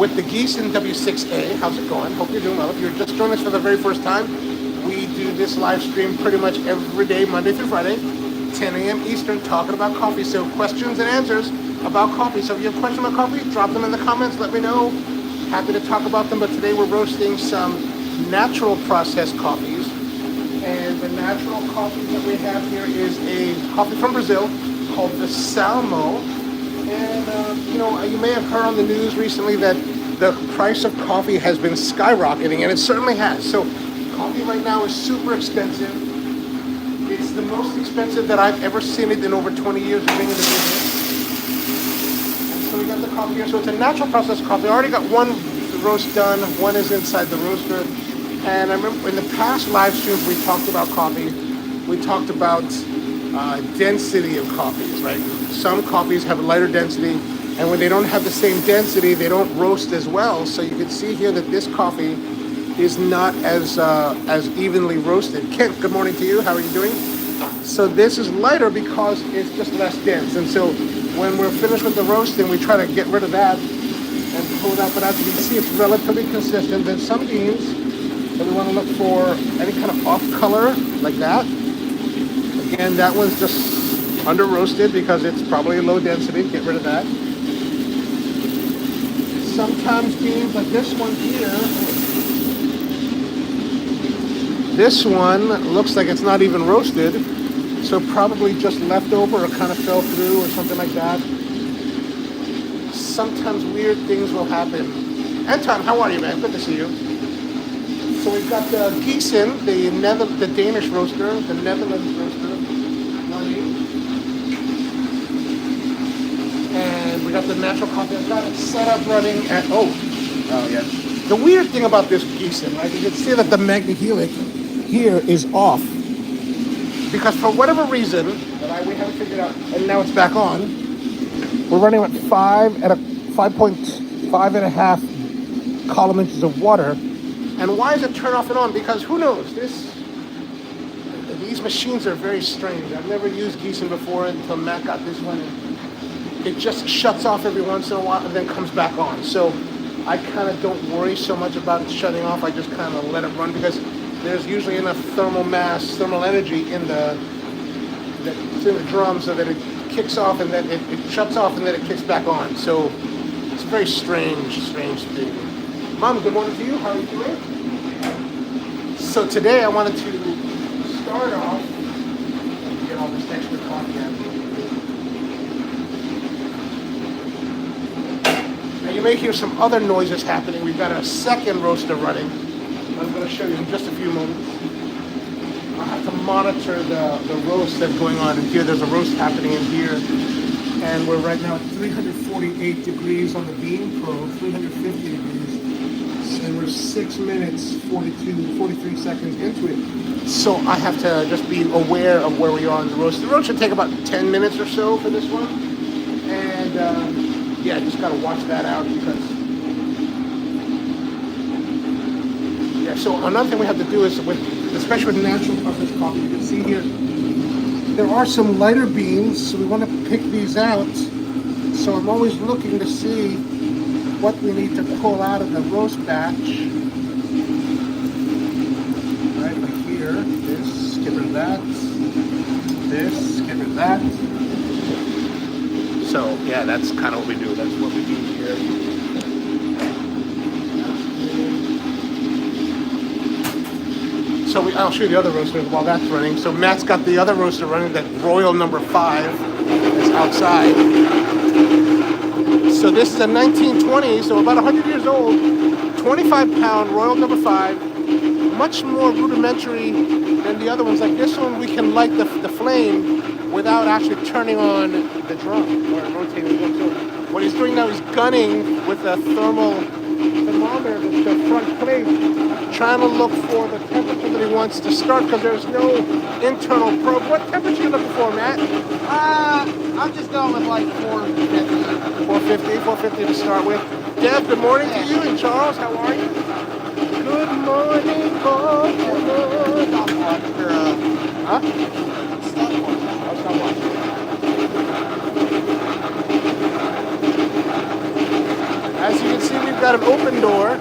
with the Gießen W6A. How's it going? Hope you're doing well. If you're just joining us for the very first time, we do this live stream pretty much every day, Monday through Friday, 10 a.m. Eastern, talking about coffee. So questions and answers about coffee. So if you have questions about coffee, drop them in the comments. Let me know. Happy to talk about them. But today we're roasting some natural processed coffees. And the natural coffee that we have here is a coffee from Brazil called the Salmo. And, you may have heard on the news recently that the price of coffee has been skyrocketing, and it certainly has. So coffee right now is super expensive. It's the most expensive that I've ever seen it in over 20 years of being in the business. And so we got the coffee here. So it's a natural processed coffee. I already got one roast done. One is inside the roaster. And I remember in the past live streams we talked about coffee. We talked about density of coffees, right? Some coffees have a lighter density, and when they don't have the same density, they don't roast as well. So you can see here that this coffee is not as evenly roasted. Kent, good morning to you. How are you doing? So this is lighter because it's just less dense. And so when we're finished with the roasting, we try to get rid of that and pull it out. But as you can see, it's relatively consistent. There's some beans that we want to look for any kind of off color like that. Again, that one's just under roasted because it's probably low density. Get rid of that. Sometimes beans like this one here, this one looks like it's not even roasted, so probably just left over or kind of fell through or something like that. Sometimes weird things will happen. Anton, how are you, man? Good to see you. So we've got the Gießen, the Danish roaster, the Netherlands roaster, running. And we got the natural coffee. I've got it set up running at, oh yeah. The weird thing about this Gießen, right, you can see that the magnehelix here is off. Because for whatever reason, that we haven't figured out, and now it's back on, we're running at 5.5 column inches of water. And why is it turn off and on? Because who knows? These machines are very strange. I've never used Gießen before until Matt got this one. And it just shuts off every once in a while and then comes back on. So I kind of don't worry so much about it shutting off. I just kind of let it run because there's usually enough thermal energy in the drum so that it kicks off and then it shuts off and then it kicks back on. So it's a very strange thing. Mom, good morning to you. How are you doing? So today I wanted to start off and get all this extra coffee out of here. Now you may hear some other noises happening. We've got a second roaster running. I'm going to show you in just a few moments. I'll have to monitor the roast that's going on in here. There's a roast happening in here. And we're right now at 348 degrees on the bean probe, 350 degrees. And we're 6 minutes, 43 seconds into it. So I have to just be aware of where we are in the roast. The roast should take about 10 minutes or so for this one. And yeah, just got to watch that out because... Yeah, so another thing we have to do is, especially with natural processed coffee, you can see here, there are some lighter beans, so we want to pick these out. So I'm always looking to see what we need to pull out of the roast batch. Right, like here, this, get rid of that, this, get rid of that. So yeah, that's kind of what we do. That's what we do here. So I'll show you the other roaster while that's running. So Matt's got the other roaster running, that Royal number 5 is outside. So this is a 1920, so about 100 years old, 25-pound Royal number 5, much more rudimentary than the other ones. Like this one, we can light the flame without actually turning on the drum or rotating the drum. So what he's doing now, he's gunning with a thermometer, the front plate, trying to look for the temperature that he wants to start because there's no internal probe. What temperature are you looking for, Matt? I'm just going with like 450. 450 to start with. Deb, good morning to you, and Charles, how are you? Good morning, Baltimore. Huh? Stopwatch. As As you can see, we've got an open door.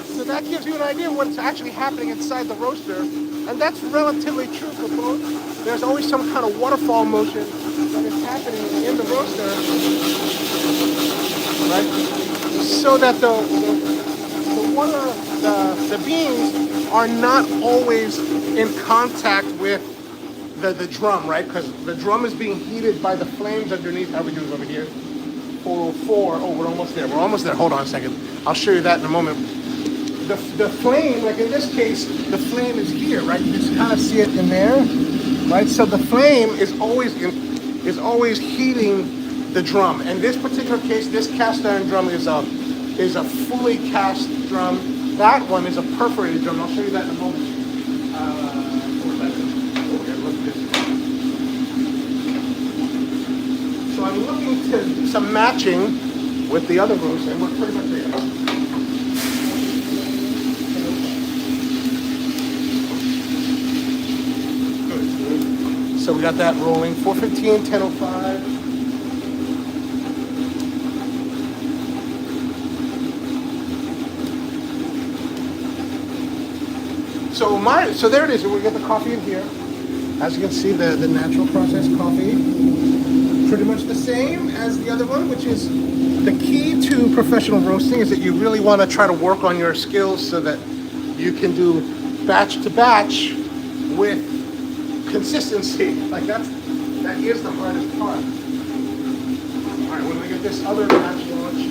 So that gives you an idea of what's actually happening inside the roaster, and that's relatively true for both. There's always some kind of waterfall motion that is happening in the roaster, right? So that the water, the beans are not always in contact with the drum, right? Because the drum is being heated by the flames underneath. How are we doing over here? 404. Oh, we're almost there. We're almost there. Hold on a second. I'll show you that in a moment. The flame, like in this case, the flame is here, right? You just kind of see it in there, right? So the flame is always heating the drum. In this particular case, this cast iron drum is a fully cast drum. That one is a perforated drum. I'll show you that in a moment. So I'm looking to do some matching with the other roast, and we're pretty much there. So we got that rolling. 415, 1005. So there it is. We get the coffee in here. As you can see, the natural process coffee, pretty much the same as the other one, which is the key to professional roasting is that you really want to try to work on your skills so that you can do batch to batch with consistency. Like that is the hardest part. All right, when we get this other batch launched,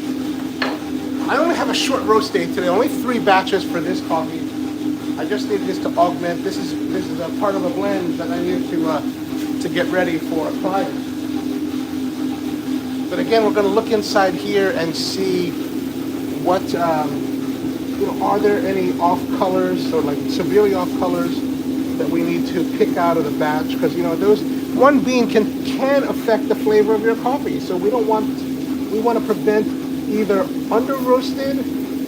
I only have a short roast day today. Only 3 batches for this coffee. I just need this to augment. This is a part of a blend that I need to get ready for a client. But again, we're going to look inside here and see what are there any off colors or like severely off colors that we need to pick out of the batch, because those one bean can affect the flavor of your coffee. So we want to prevent either under roasted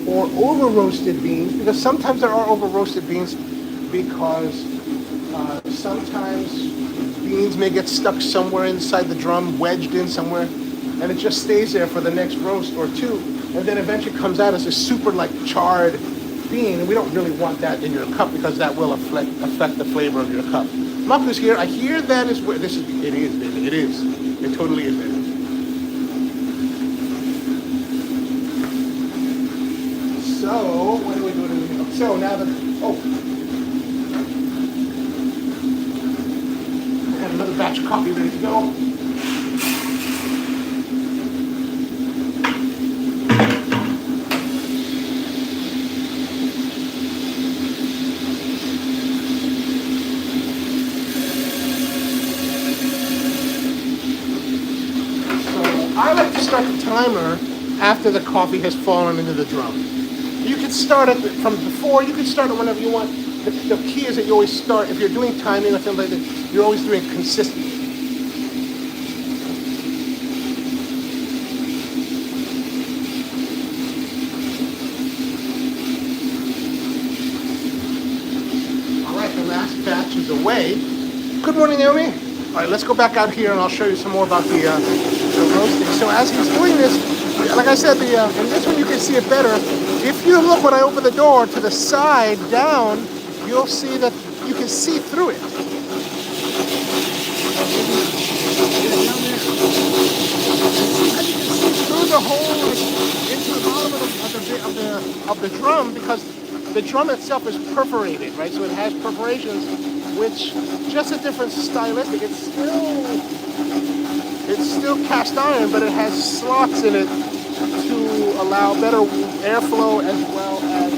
or over roasted beans, because sometimes there are over roasted beans because sometimes beans may get stuck somewhere inside the drum, wedged in somewhere, and it just stays there for the next roast or two, and then eventually comes out as a super charred bean, and we don't really want that in your cup because that will affect the flavor of your cup. Maku's here. I hear that is where this is. It is, baby. It is. It totally is, baby. So what are we doing? So now I have another batch of coffee ready to go. I like to start the timer after the coffee has fallen into the drum. You can start it from before, you can start it whenever you want. The key is that you always start, if you're doing timing or something like that, you're always doing consistent. All right, the last batch is away. Good morning, Naomi. All right, let's go back out here and I'll show you some more about the roasting. So as he's doing this, like I said, in this one you can see it better. If you look when I open the door to the side down, you'll see that you can see through it. And you can see through the hole into the bottom of the drum, because the drum itself is perforated, right? So it has perforations, which just a different stylistic. It's still cast iron, but it has slots in it to allow better airflow as well as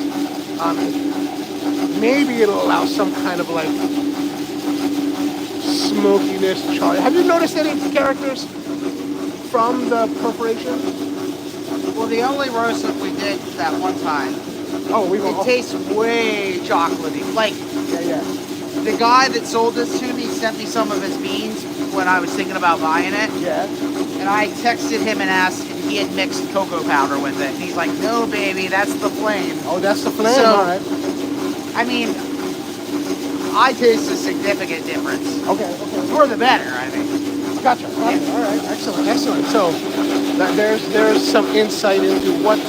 maybe it'll allow some kind of like smokiness, char. Have you noticed any characters from the perforation? Well, the only roast that we did that one time, Oh, it tastes way chocolatey. Like, yeah. the guy that sold this to me sent me some of his beans when I was thinking about buying it. Yeah. And I texted him and asked if he had mixed cocoa powder with it. And he's like, no, baby, that's the flame. Oh, that's the flame. So, All right. I mean, I taste a significant difference. Okay. For the better, I think. Gotcha. All right. Excellent. So there's some insight into what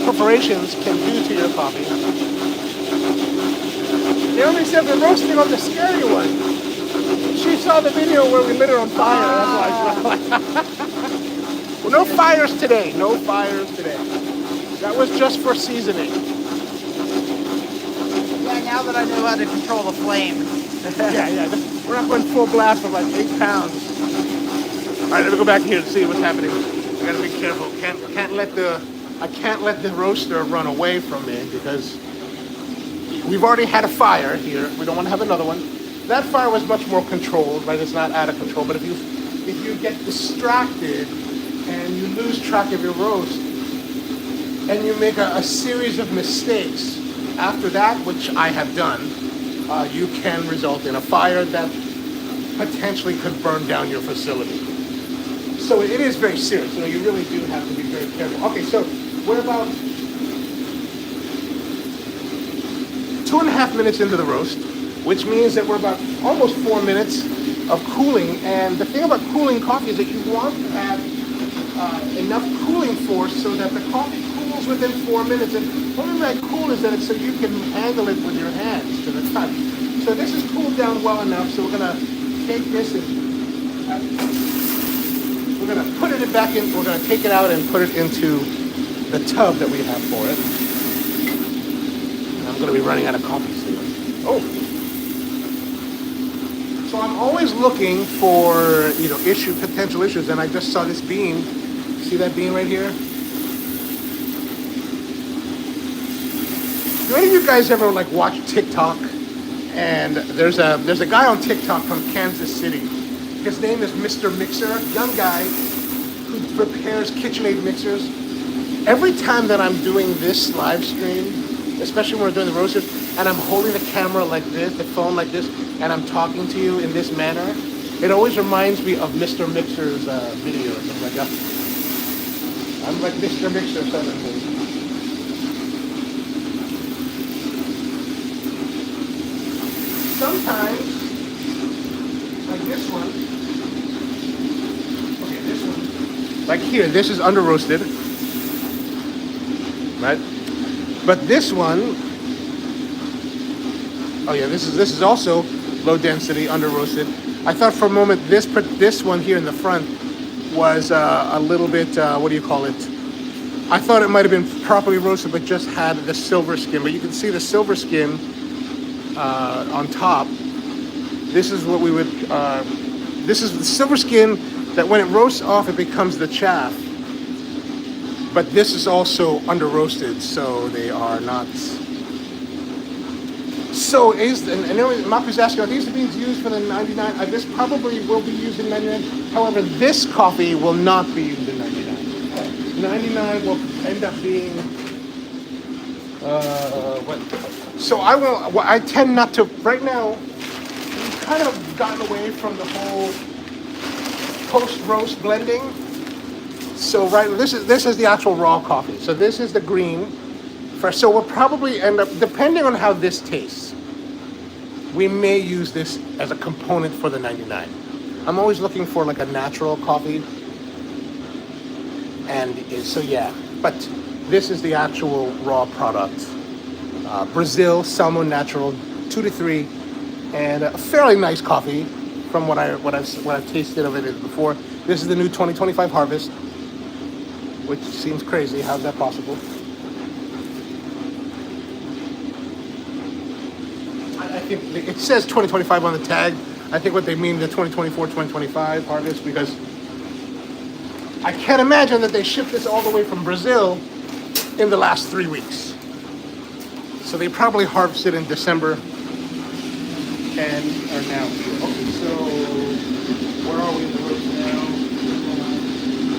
preparations can do to your coffee. Naomi said we're roasting on the scary one. She saw the video where we lit it on fire. That's why. Well, no fires today. That was just for seasoning. Yeah, now that I know how to control the flame. Yeah. We're not going full blast for like 8 pounds. All right, let me go back here to see what's happening. I gotta be careful. I can't let the roaster run away from me because we've already had a fire here. We don't want to have another one. That fire was much more controlled, right? It's not out of control. But if you get distracted and you lose track of your roast and you make a series of mistakes after that, which I have done, you can result in a fire that potentially could burn down your facility. So it is very serious. You really do have to be very careful. Okay, so we're about 2.5 minutes into the roast, which means that we're about almost 4 minutes of cooling. And the thing about cooling coffee is that you want to have enough cooling force so that the coffee cools within 4 minutes. And what I mean by cool is that it's so you can handle it with your hands to the touch. So this is cooled down well enough, so we're gonna take this and we're gonna put it back in. We're gonna take it out and put it into the tub that we have for it. And I'm gonna be running out of coffee soon. Oh. So I'm always looking for potential issues, and I just saw this bean. See that bean right here? Do any of you guys ever watch TikTok? And there's a guy on TikTok from Kansas City. His name is Mr. Mixer, young guy who prepares KitchenAid mixers. Every time that I'm doing this live stream, especially when we're doing the roasters, and I'm holding the camera like this, the phone like this, and I'm talking to you in this manner, it always reminds me of Mr. Mixer's video or something like that. I'm like Mr. Mixer suddenly. Sometimes, like this one, like here, this is under roasted, right? But this one, oh yeah, this is also low density, under roasted. I thought for a moment this one here in the front was a little bit, what do you call it? I thought it might have been properly roasted, but just had the silver skin. But you can see the silver skin on top. This is what we would, this is the silver skin that when it roasts off, it becomes the chaff. But this is also under roasted, so they are not. So and Marco's asking, are these the beans used for the 99? This probably will be used in 99. However, this coffee will not be used in 99. 99 will end up being, what? So I tend not to, right now, we've kind of gotten away from the whole post-roast blending. So this is the actual raw coffee. So this is the green. So we'll probably end up, depending on how this tastes, we may use this as a component for the 99. I'm always looking for like a natural coffee. And so yeah, but this is the actual raw product. Brazil, Salmo Natural, 2 to 3, and a fairly nice coffee from what I've tasted of it before. This is the new 2025 harvest, which seems crazy. How's that possible? I think it says 2025 on the tag. I think what they mean the 2024-2025 harvest, because I can't imagine that they shipped this all the way from Brazil in the last 3 weeks. So they probably harvested in December and are now here. Okay, so where are we in the roast now?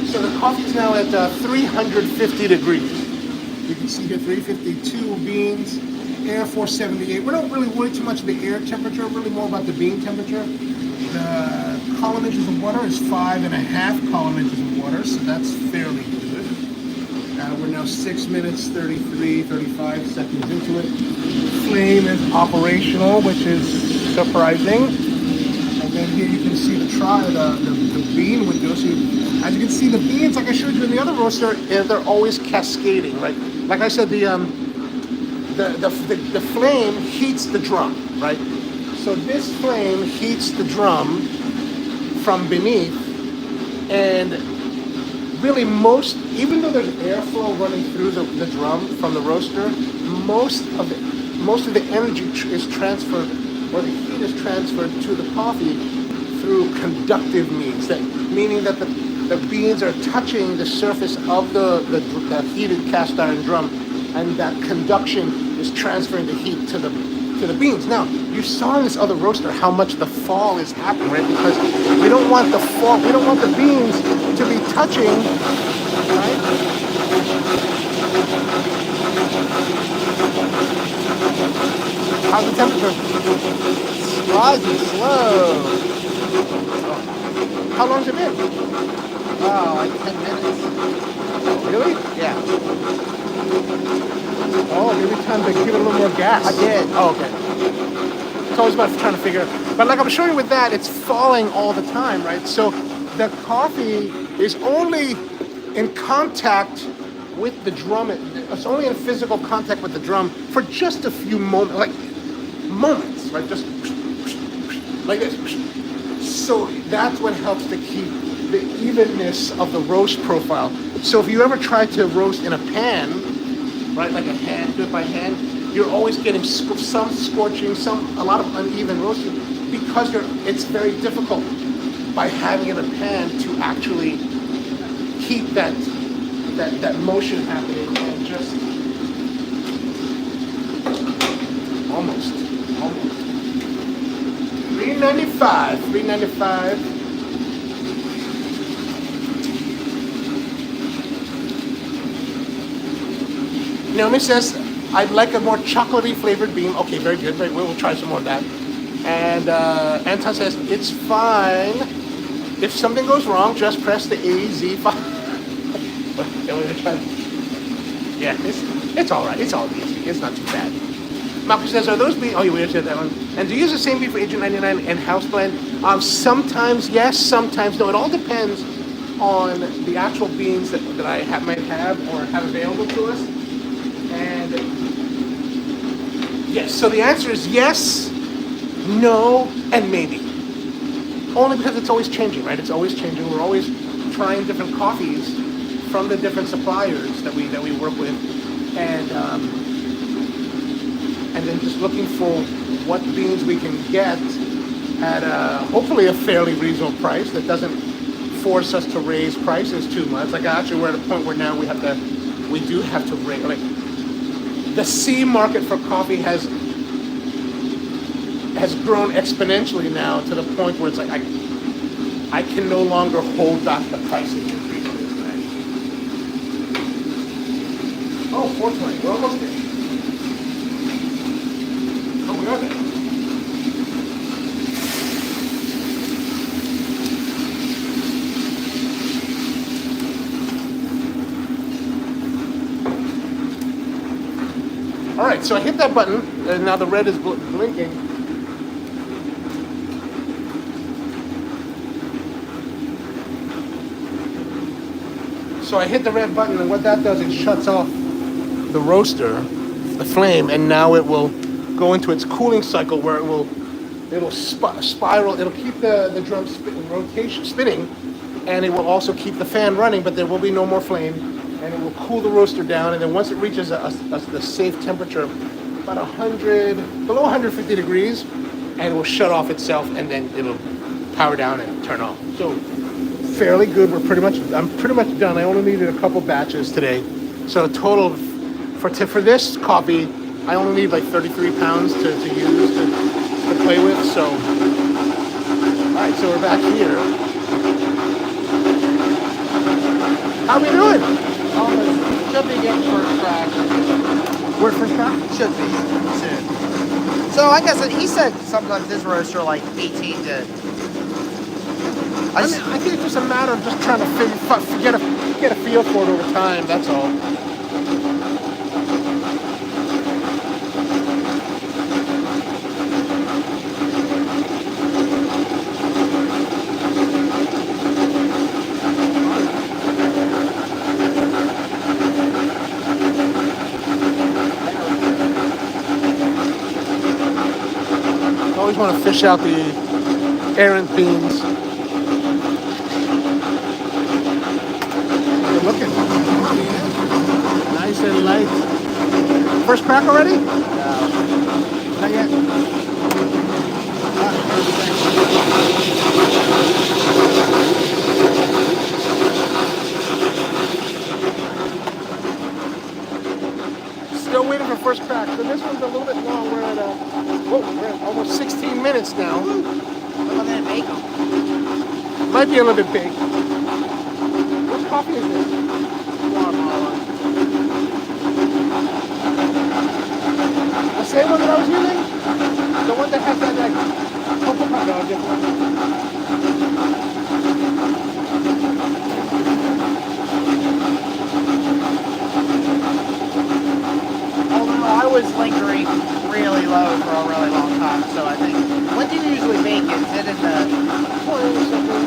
So the coffee is now at 350 degrees. You can see here 352 beans, air 478. We don't really worry too much about the air temperature, really more about the bean temperature. The column inches of water is 5.5 column inches of water, so that's fairly good. We're now 6 minutes, 33, 35 seconds into it. Flame is operational, which is surprising. And then here you can see the bean window. So as you can see, the beans, like I showed you in the other roaster, they're always cascading, right? Like I said, the flame heats the drum, right? So this flame heats the drum from beneath, and really even though there's airflow running through the drum from the roaster, most of the energy is transferred, or the heat is transferred to the coffee through conductive means. Meaning that the beans are touching the surface of the heated cast iron drum, and that conduction is transferring the heat to the beans. Now, you saw in this other roaster how much the fall is happening, right? Because we don't want the fall, we don't want the beans to be touching, right? How's the temperature? Rising slow. How long's it been? Oh, like 10 minutes. Really? Yeah. Oh, maybe time to give it a little more gas. I did. Oh, okay. It's always about trying to figure out. But like I'm showing you with that, it's falling all the time, right? So the coffee is only in contact with the drum. It's only in physical contact with the drum for just a few moments, right? Just like this. So that's what helps to keep the evenness of the roast profile. So if you ever try to roast in a pan, right, like do it by hand, you're always getting some scorching, a lot of uneven roasting, because it's very difficult by having in a pan to actually keep that motion happening, and just almost 395. Naomi says, I'd like a more chocolatey flavored bean. Okay, very good. We'll try some more of that. And Anton says, it's fine. If something goes wrong, just press the AZ file. Yeah, it's all right. It's all easy. It's not too bad. Marcus says, are those beans? Oh, you already said that one. And do you use the same bean for Agent 99 and house blend? Sometimes yes, sometimes no. It all depends on the actual beans that I might have or have available to us. And yes, so the answer is yes, no, and maybe. Only because it's always changing, right? It's always changing. We're always trying different coffees from the different suppliers that we work with, and then just looking for what beans we can get at hopefully a fairly reasonable price that doesn't force us to raise prices too much. Like actually, we're at a point where now we do have to raise. Like the C market for coffee has grown exponentially now to the point where it's like I can no longer hold back the pricing increases. Right? Oh, 420. We're almost there. Oh, we are there. All right, so I hit that button, and now the red is blinking. So I hit the red button, and what that does, it shuts off the roaster, the flame, and now it will go into its cooling cycle where it'll spiral. It'll keep the drum spinning, and it will also keep the fan running, but there will be no more flame, and it will cool the roaster down. And then once it reaches the safe temperature, about below 150 degrees, and it will shut off itself, and then it'll power down and turn off. So fairly good. I'm pretty much done. I only needed a couple batches today. So total for this coffee, I only need like 33 pounds to use to play with. So, all right, so we're back here. How we doing? Almost should be getting first crack. We're first crack? Should be soon. So like I said, he said sometimes his roaster like 18 to. I think it's just a matter of just trying to get a feel for it over time. That's all. Always want to fish out the errant beans. Good looking. Nice and light. First crack already? No. Not yet. Still waiting for first crack. So this one's a little bit long. We're at almost 16 minutes now. Look at that bacon. Might be a little bit big. What coffee is this? Guatemala. The same one that I was using? The one that has that like cocoa powder or different? Although I was lingering really low for a really long time, so I think. When do you usually bake it? Is it in the 20 or something?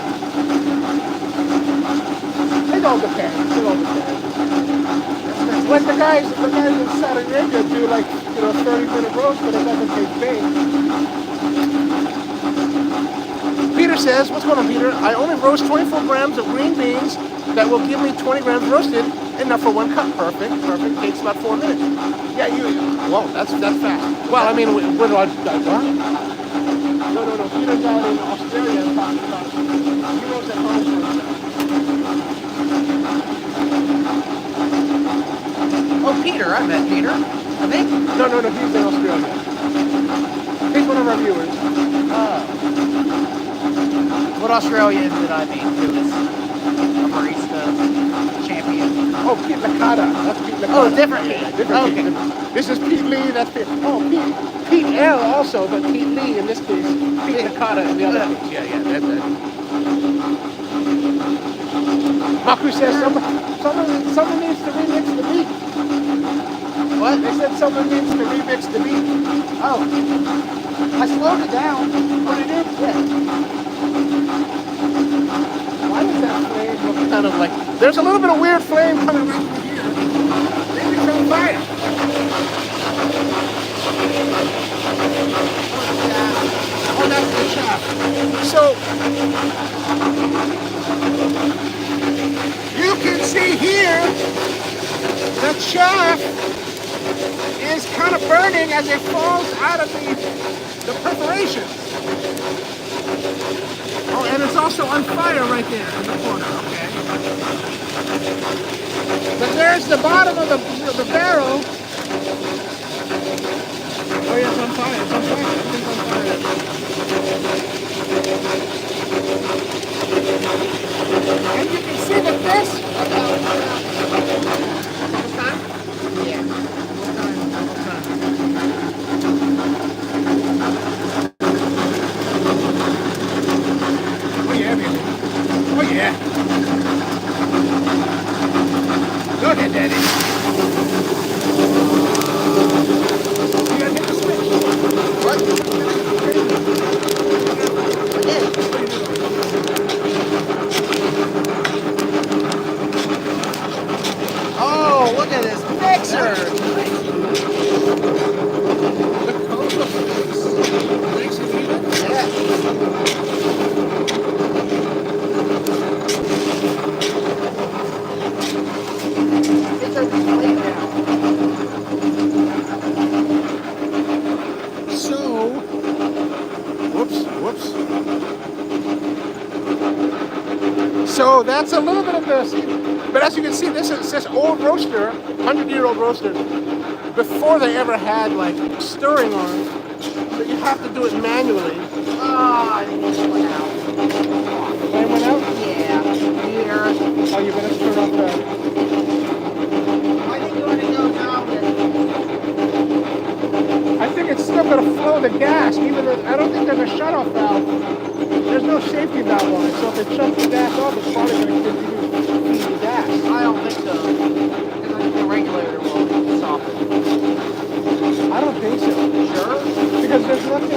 It all depends. It all depends. Like the guys in Saudi Arabia do like, 30-minute roast, but it doesn't taste baked. Peter says, what's going on, Peter? I only roast 24 grams of green beans that will give me 20 grams roasted, enough for 1 cup. Perfect. Takes about 4 minutes. Yeah, whoa, that's fast. Well, I mean, where do I what? No. Peter's out in Australia talking about he roasts at home for himself. Oh, Peter, I met Peter. I think. No, he's in Australia. He's one of our viewers. What Australian did I meet who is a barista champion? Oh, Pete Licata. That's Pete Licata. Oh, different Pete. Yeah, different Okay. Pete. This is Pete Lee. That's Pete. Oh, Pete L also, but Pete Lee in this case. Pete Licata in the other case. Yeah, that's it. Maku says someone needs to remix the beat. What? They said someone needs to remix the beat. Oh. I slowed it down. Oh, they did? Yeah. Why does that flame look kind of like... There's a little bit of weird flame coming right from here. Maybe it's on fire. Oh, that's the chaff. So, you can see here, the chaff is kind of burning as it falls out of the perforation. Oh, and it's also on fire right there in the corner, okay. But there's the bottom of the barrel. Oh yeah, it's on fire, Everything's on fire. And you can see that this... Almost time? Yeah. Almost time. Oh yeah, baby. Oh yeah. Go ahead, Daddy. You gotta hit the switch. What? Oh, look at this mixer! The cocoa makes it even? Yeah. It's a replay now. So, whoops. So that's a little bit of this, but as you can see, this old roaster, 100-year-old roaster, before they ever had like stirring arms, so you have to do it manually. Oh, I think it went out. The flame went out? Yeah. Here. Oh, you're gonna turn off the... I think when it goes out, I think it's still gonna flow the gas, even though I don't think there's a shutoff valve. There's no safety valve on it, so if it shuts the gas off, it's probably gonna continue feeding the gas. I don't think so. Because I think the regulator will soften. I don't think so. Sure? Because there's nothing to,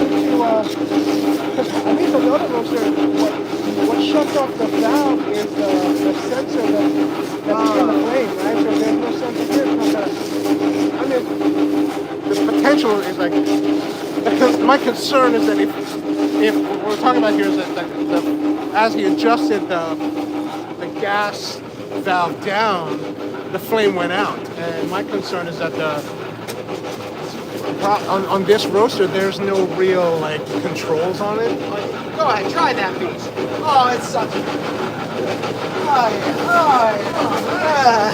because at least on the other roaster, what shuts off the valve is the sensor that's in the flame, right? So there's no sensor here. It's not gonna, I mean, the potential is like, because my concern is that if what we're talking about here is that as he adjusted the gas valve down, the flame went out. And my concern is that on this roaster, there's no real like controls on it. Go ahead, try that piece. Oh, it's such a... Oh, yeah.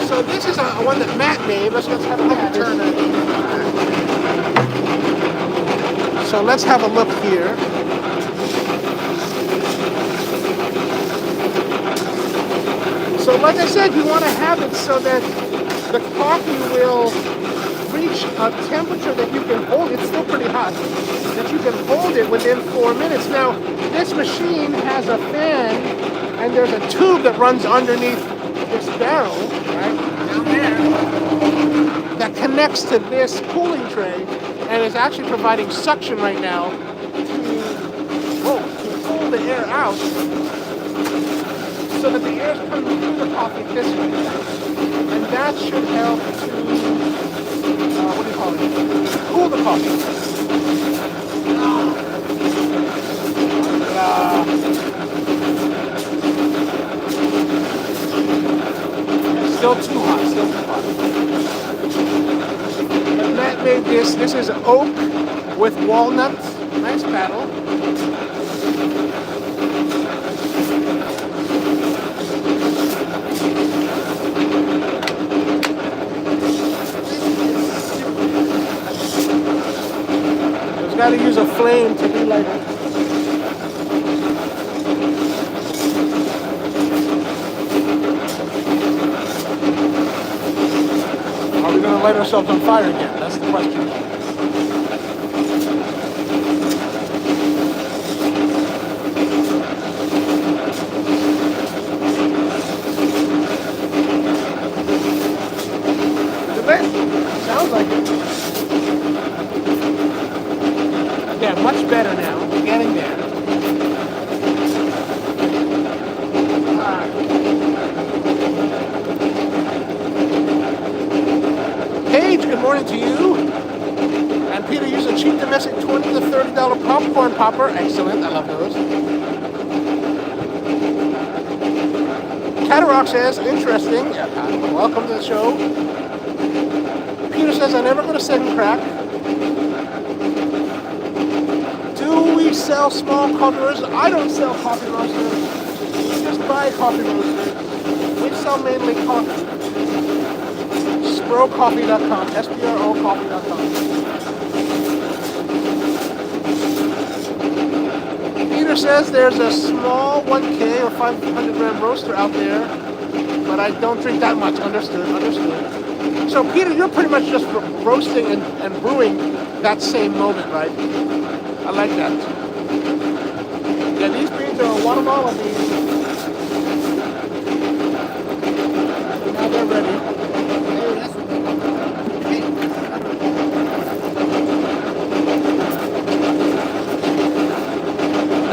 So this is one that Matt made. Let's have a look at Turn it. So let's have a look here. So like I said, you want to have it so that the coffee will reach a temperature that you can hold. It's still pretty hot. That you can hold it within 4 minutes. Now, this machine has a fan, and there's a tube that runs underneath this barrel, right, down there, that connects to this cooling tray, and is actually providing suction right now to pull the air out, so that the air is coming through the coffee this way, and that should help to cool the coffee. Still too hot, But Matt made this. This is oak with walnuts. Nice paddle. Just got to use a flame to relight it. Light ourselves on fire again? That's the question. Is it lit? Sounds like it. Yeah, much better now. We're getting there. Good morning to you. And Peter used a cheap domestic $20 to $30 popcorn popper. Excellent, I love those. Cataract says, interesting. Yeah, welcome to the show. Peter says, I never go to second crack. Do we sell small coffee roasters? I don't sell coffee roasters. We just buy coffee roasters. We sell mainly coffee. Sprocoffee.com, SPROcoffee.com. Peter says there's a small 1K or 500 gram roaster out there, but I don't drink that much. Understood. So Peter, you're pretty much just roasting and brewing that same moment, right? I like that. Yeah, these beans are Guatemala beans. Now they're ready.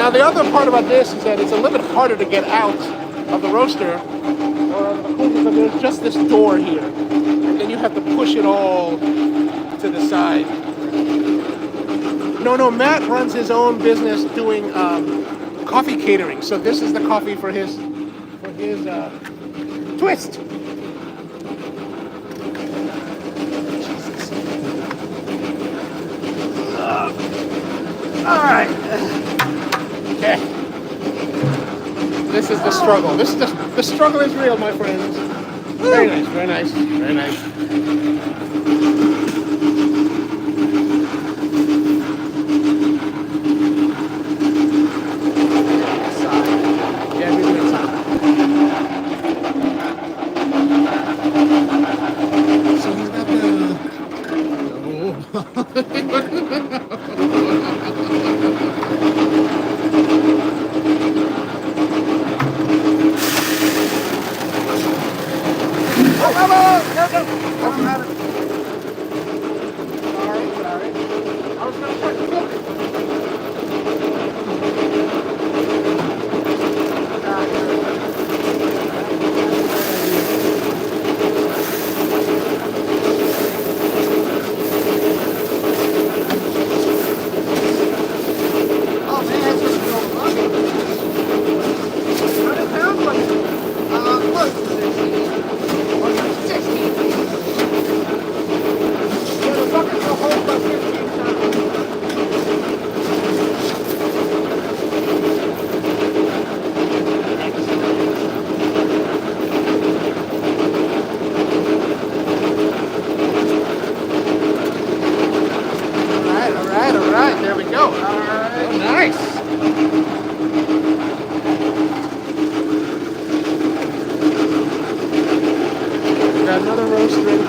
Now the other part about this is that it's a little bit harder to get out of the roaster or the cooler because there's just this door here. And then you have to push it all to the side. No, Matt runs his own business doing coffee catering. So this is the coffee for his twist. All right. Okay. This is the struggle. This is the struggle is real, my friends. Very nice, very nice, very nice. Yeah, we do inside. So he's got the.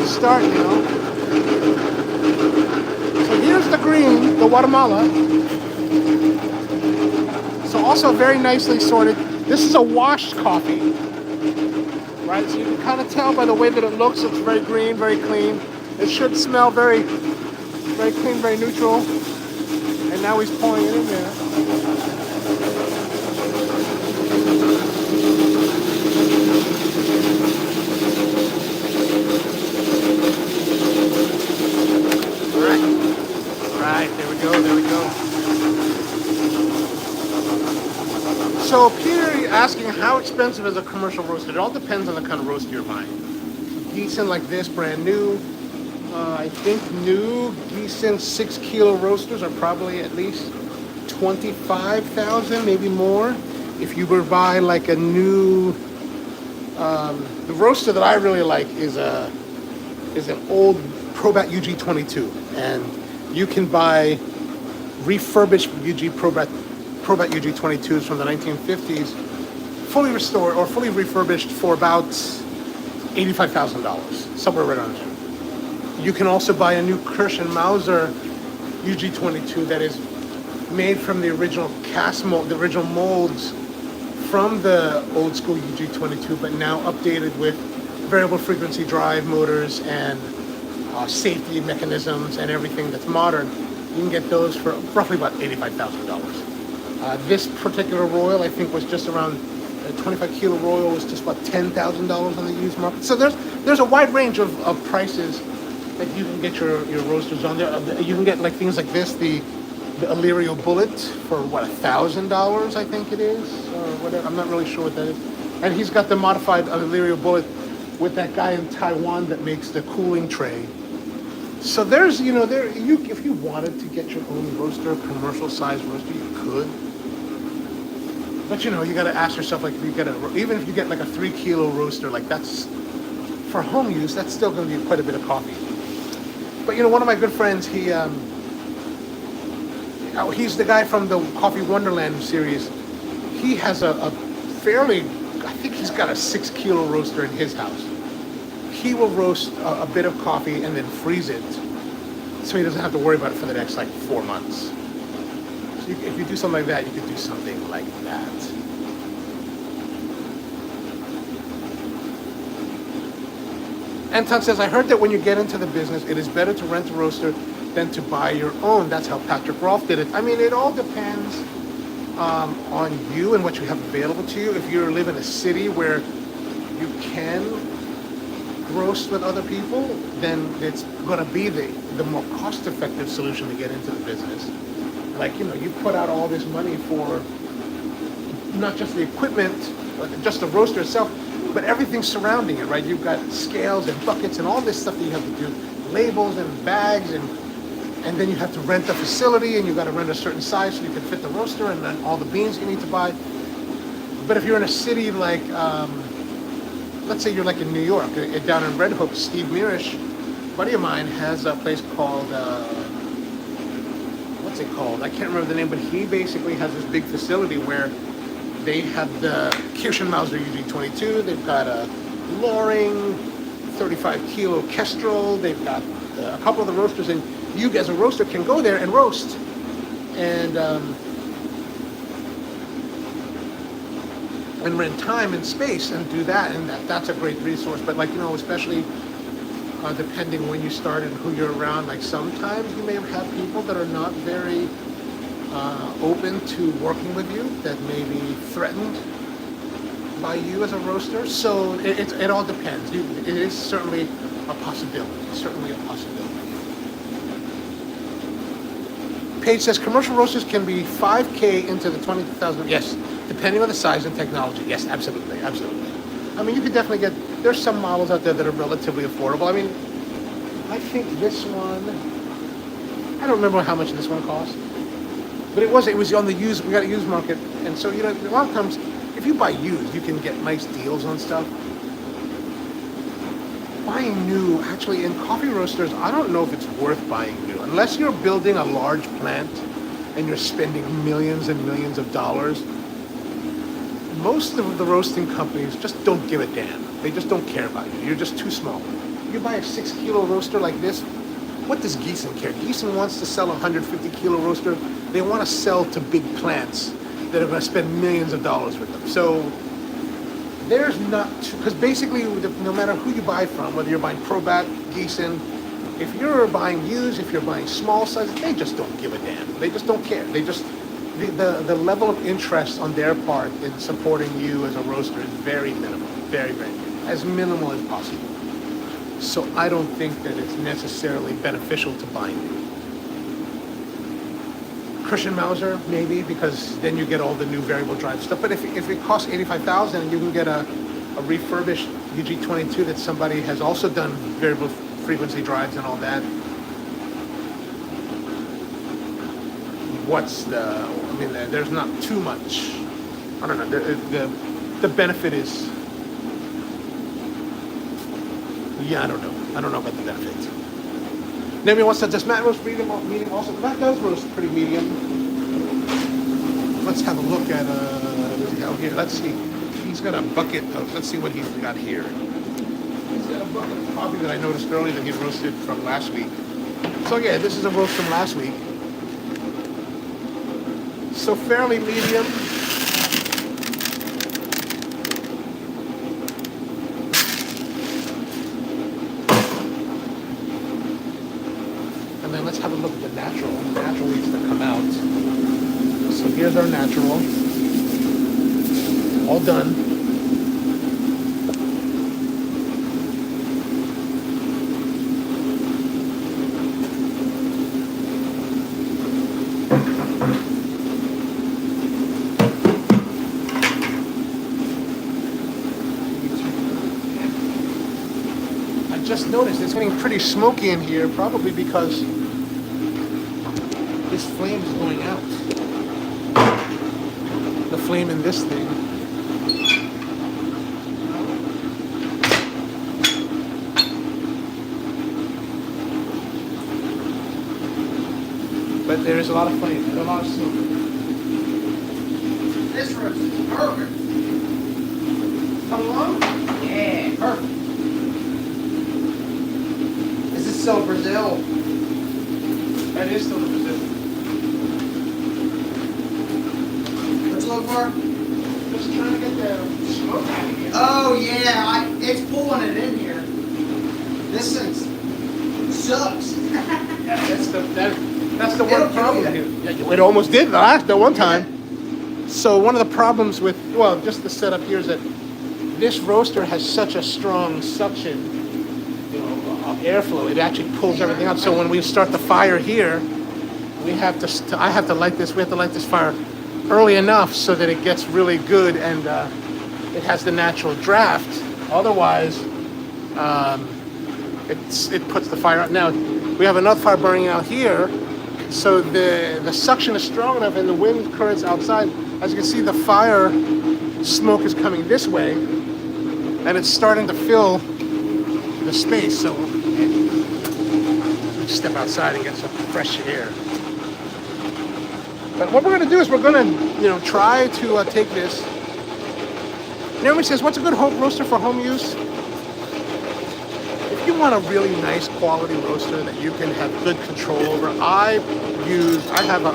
Start, you know. So here's the green, the Guatemala. So also very nicely sorted. This is a washed coffee, right? So you can kind of tell by the way that it looks. It's very green, very clean. It should smell very, very clean, very neutral. And now he's pouring it in there. So Peter asking how expensive is a commercial roaster? It all depends on the kind of roaster you're buying. Gießen like this, brand new. I think new Gießen 6 kilo roasters are probably at least 25,000, maybe more. If you were to buy like a new, the roaster that I really like is an old Probat UG22, and you can buy refurbished Probat UG22s from the 1950s, fully restored or fully refurbished for about $85,000, somewhere right around there. You can also buy a new Kirsch & Mauser UG22 that is made from the original cast mold, the original molds from the old school UG22, but now updated with variable frequency drive motors and safety mechanisms and everything that's modern. You can get those for roughly about $85,000. This particular Royal, I think, was just around 25 kilo Royal was just about $10,000 on the used market. So there's a wide range of prices that you can get your roasters on there. You can get like things like this, the Illyrio Bullet for what, $1,000 I think it is, or whatever. I'm not really sure what that is. And he's got the modified Illyrio Bullet with that guy in Taiwan that makes the cooling tray. So there's, if you wanted to get your own roaster, commercial size roaster, you could. But you got to ask yourself, like, even if you get like a 3 kilo roaster, like that's for home use, that's still going to be quite a bit of coffee. But one of my good friends, he's the guy from the Coffee Wonderland series. He has a fairly, I think he's got a 6 kilo roaster in his house. He will roast a bit of coffee and then freeze it, so he doesn't have to worry about it for the next like 4 months. So if you do something like that, you could do something like that. Anton says, I heard that when you get into the business, it is better to rent a roaster than to buy your own. That's how Patrick Rolfe did it. I mean, it all depends on you and what you have available to you. If you live in a city where you can roast with other people, then it's going to be the more cost-effective solution to get into the business. Like, you put out all this money for not just the equipment, just the roaster itself, but everything surrounding it, right? You've got scales and buckets and all this stuff that you have to do, labels and bags, and then you have to rent a facility, and you've got to rent a certain size so you can fit the roaster, and then all the beans you need to buy. But if you're in a city like, let's say you're like in New York, down in Red Hook, Steve Mirish, a buddy of mine, has a place called, what's it called? I can't remember the name, but he basically has this big facility where they have the Kirschenmauser UG22, they've got a Loring 35 kilo Kestrel, they've got a couple of the roasters, and you as a roaster can go there and roast. And rent time and space and do that, and that's a great resource. But like, especially depending when you start and who you're around, like sometimes you may have people that are not very open to working with you, that may be threatened by you as a roaster. So it all depends. It is certainly a possibility. Paige says commercial roasters can be 5K into the 20,000. Yes, depending on the size and technology. Yes, absolutely. I mean, you could definitely there's some models out there that are relatively affordable. I mean, I think this one, I don't remember how much this one cost, but it was on the used, we got a used market. And so, a lot of times, if you buy used, you can get nice deals on stuff. Buying new, actually, in coffee roasters, I don't know if it's worth buying new. Unless you're building a large plant and you're spending millions and millions of dollars, most of the roasting companies just don't give a damn. They just don't care about you. You're just too small. You buy a 6-kilo roaster like this, what does Gießen care? Gießen wants to sell a 150-kilo roaster. They want to sell to big plants that are going to spend millions of dollars with them. So there's not, because basically, no matter who you buy from, whether you're buying Probat, Gießen, if you're buying used, if you're buying small sizes, they just don't give a damn. They just don't care. They just, the level of interest on their part in supporting you as a roaster is very minimal, very as minimal as possible. So I don't think that it's necessarily beneficial to buy new. Kirschenmauser, maybe, because then you get all the new variable drive stuff. But if it costs $85,000 and you can get a refurbished UG22 that somebody has also done variable frequency drives and all that, there's not too much. I don't know. The benefit is, I don't know. I don't know about the benefit. Naomi wants to, does Matt roast medium also? Matt does roast pretty medium. Let's have a look at, here. Let's see. He's got a bucket of, let's see what he's got here. He's got a bucket of coffee that I noticed earlier that he roasted from last week. So yeah, this is a roast from last week. So fairly medium. And then let's have a look at the natural leaves that come out. So here's our natural. All done. Just noticed it's getting pretty smoky in here, probably because this flame is going out. The flame in this thing. But there is a lot of flame and a lot of smoke. This roast is perfect. Come along? Yeah, perfect. Is this still Brazil? That is still the Brazil. What you look for? Just trying to get the smoke out of here. Oh yeah, it's pulling it in here. This thing sucks. Yeah, that's the It'll one kill problem you. here. Yeah, it almost did the one time. So one of the problems with, just the setup here is that this roaster has such a strong suction, of airflow. It actually pulls everything up. So when we start the fire here, we have to light this fire early enough so that it gets really good and it has the natural draft. Otherwise, it puts the fire out. Now we have another fire burning out here, so the suction is strong enough and the wind currents outside. As you can see, the fire smoke is coming this way, and it's starting to fill the space. So let's step outside and get some fresh air. But what we're going to do is we're going to, try to take this. Naomi says, what's a good home roaster for home use? If you want a really nice quality roaster that you can have good control over, I have a,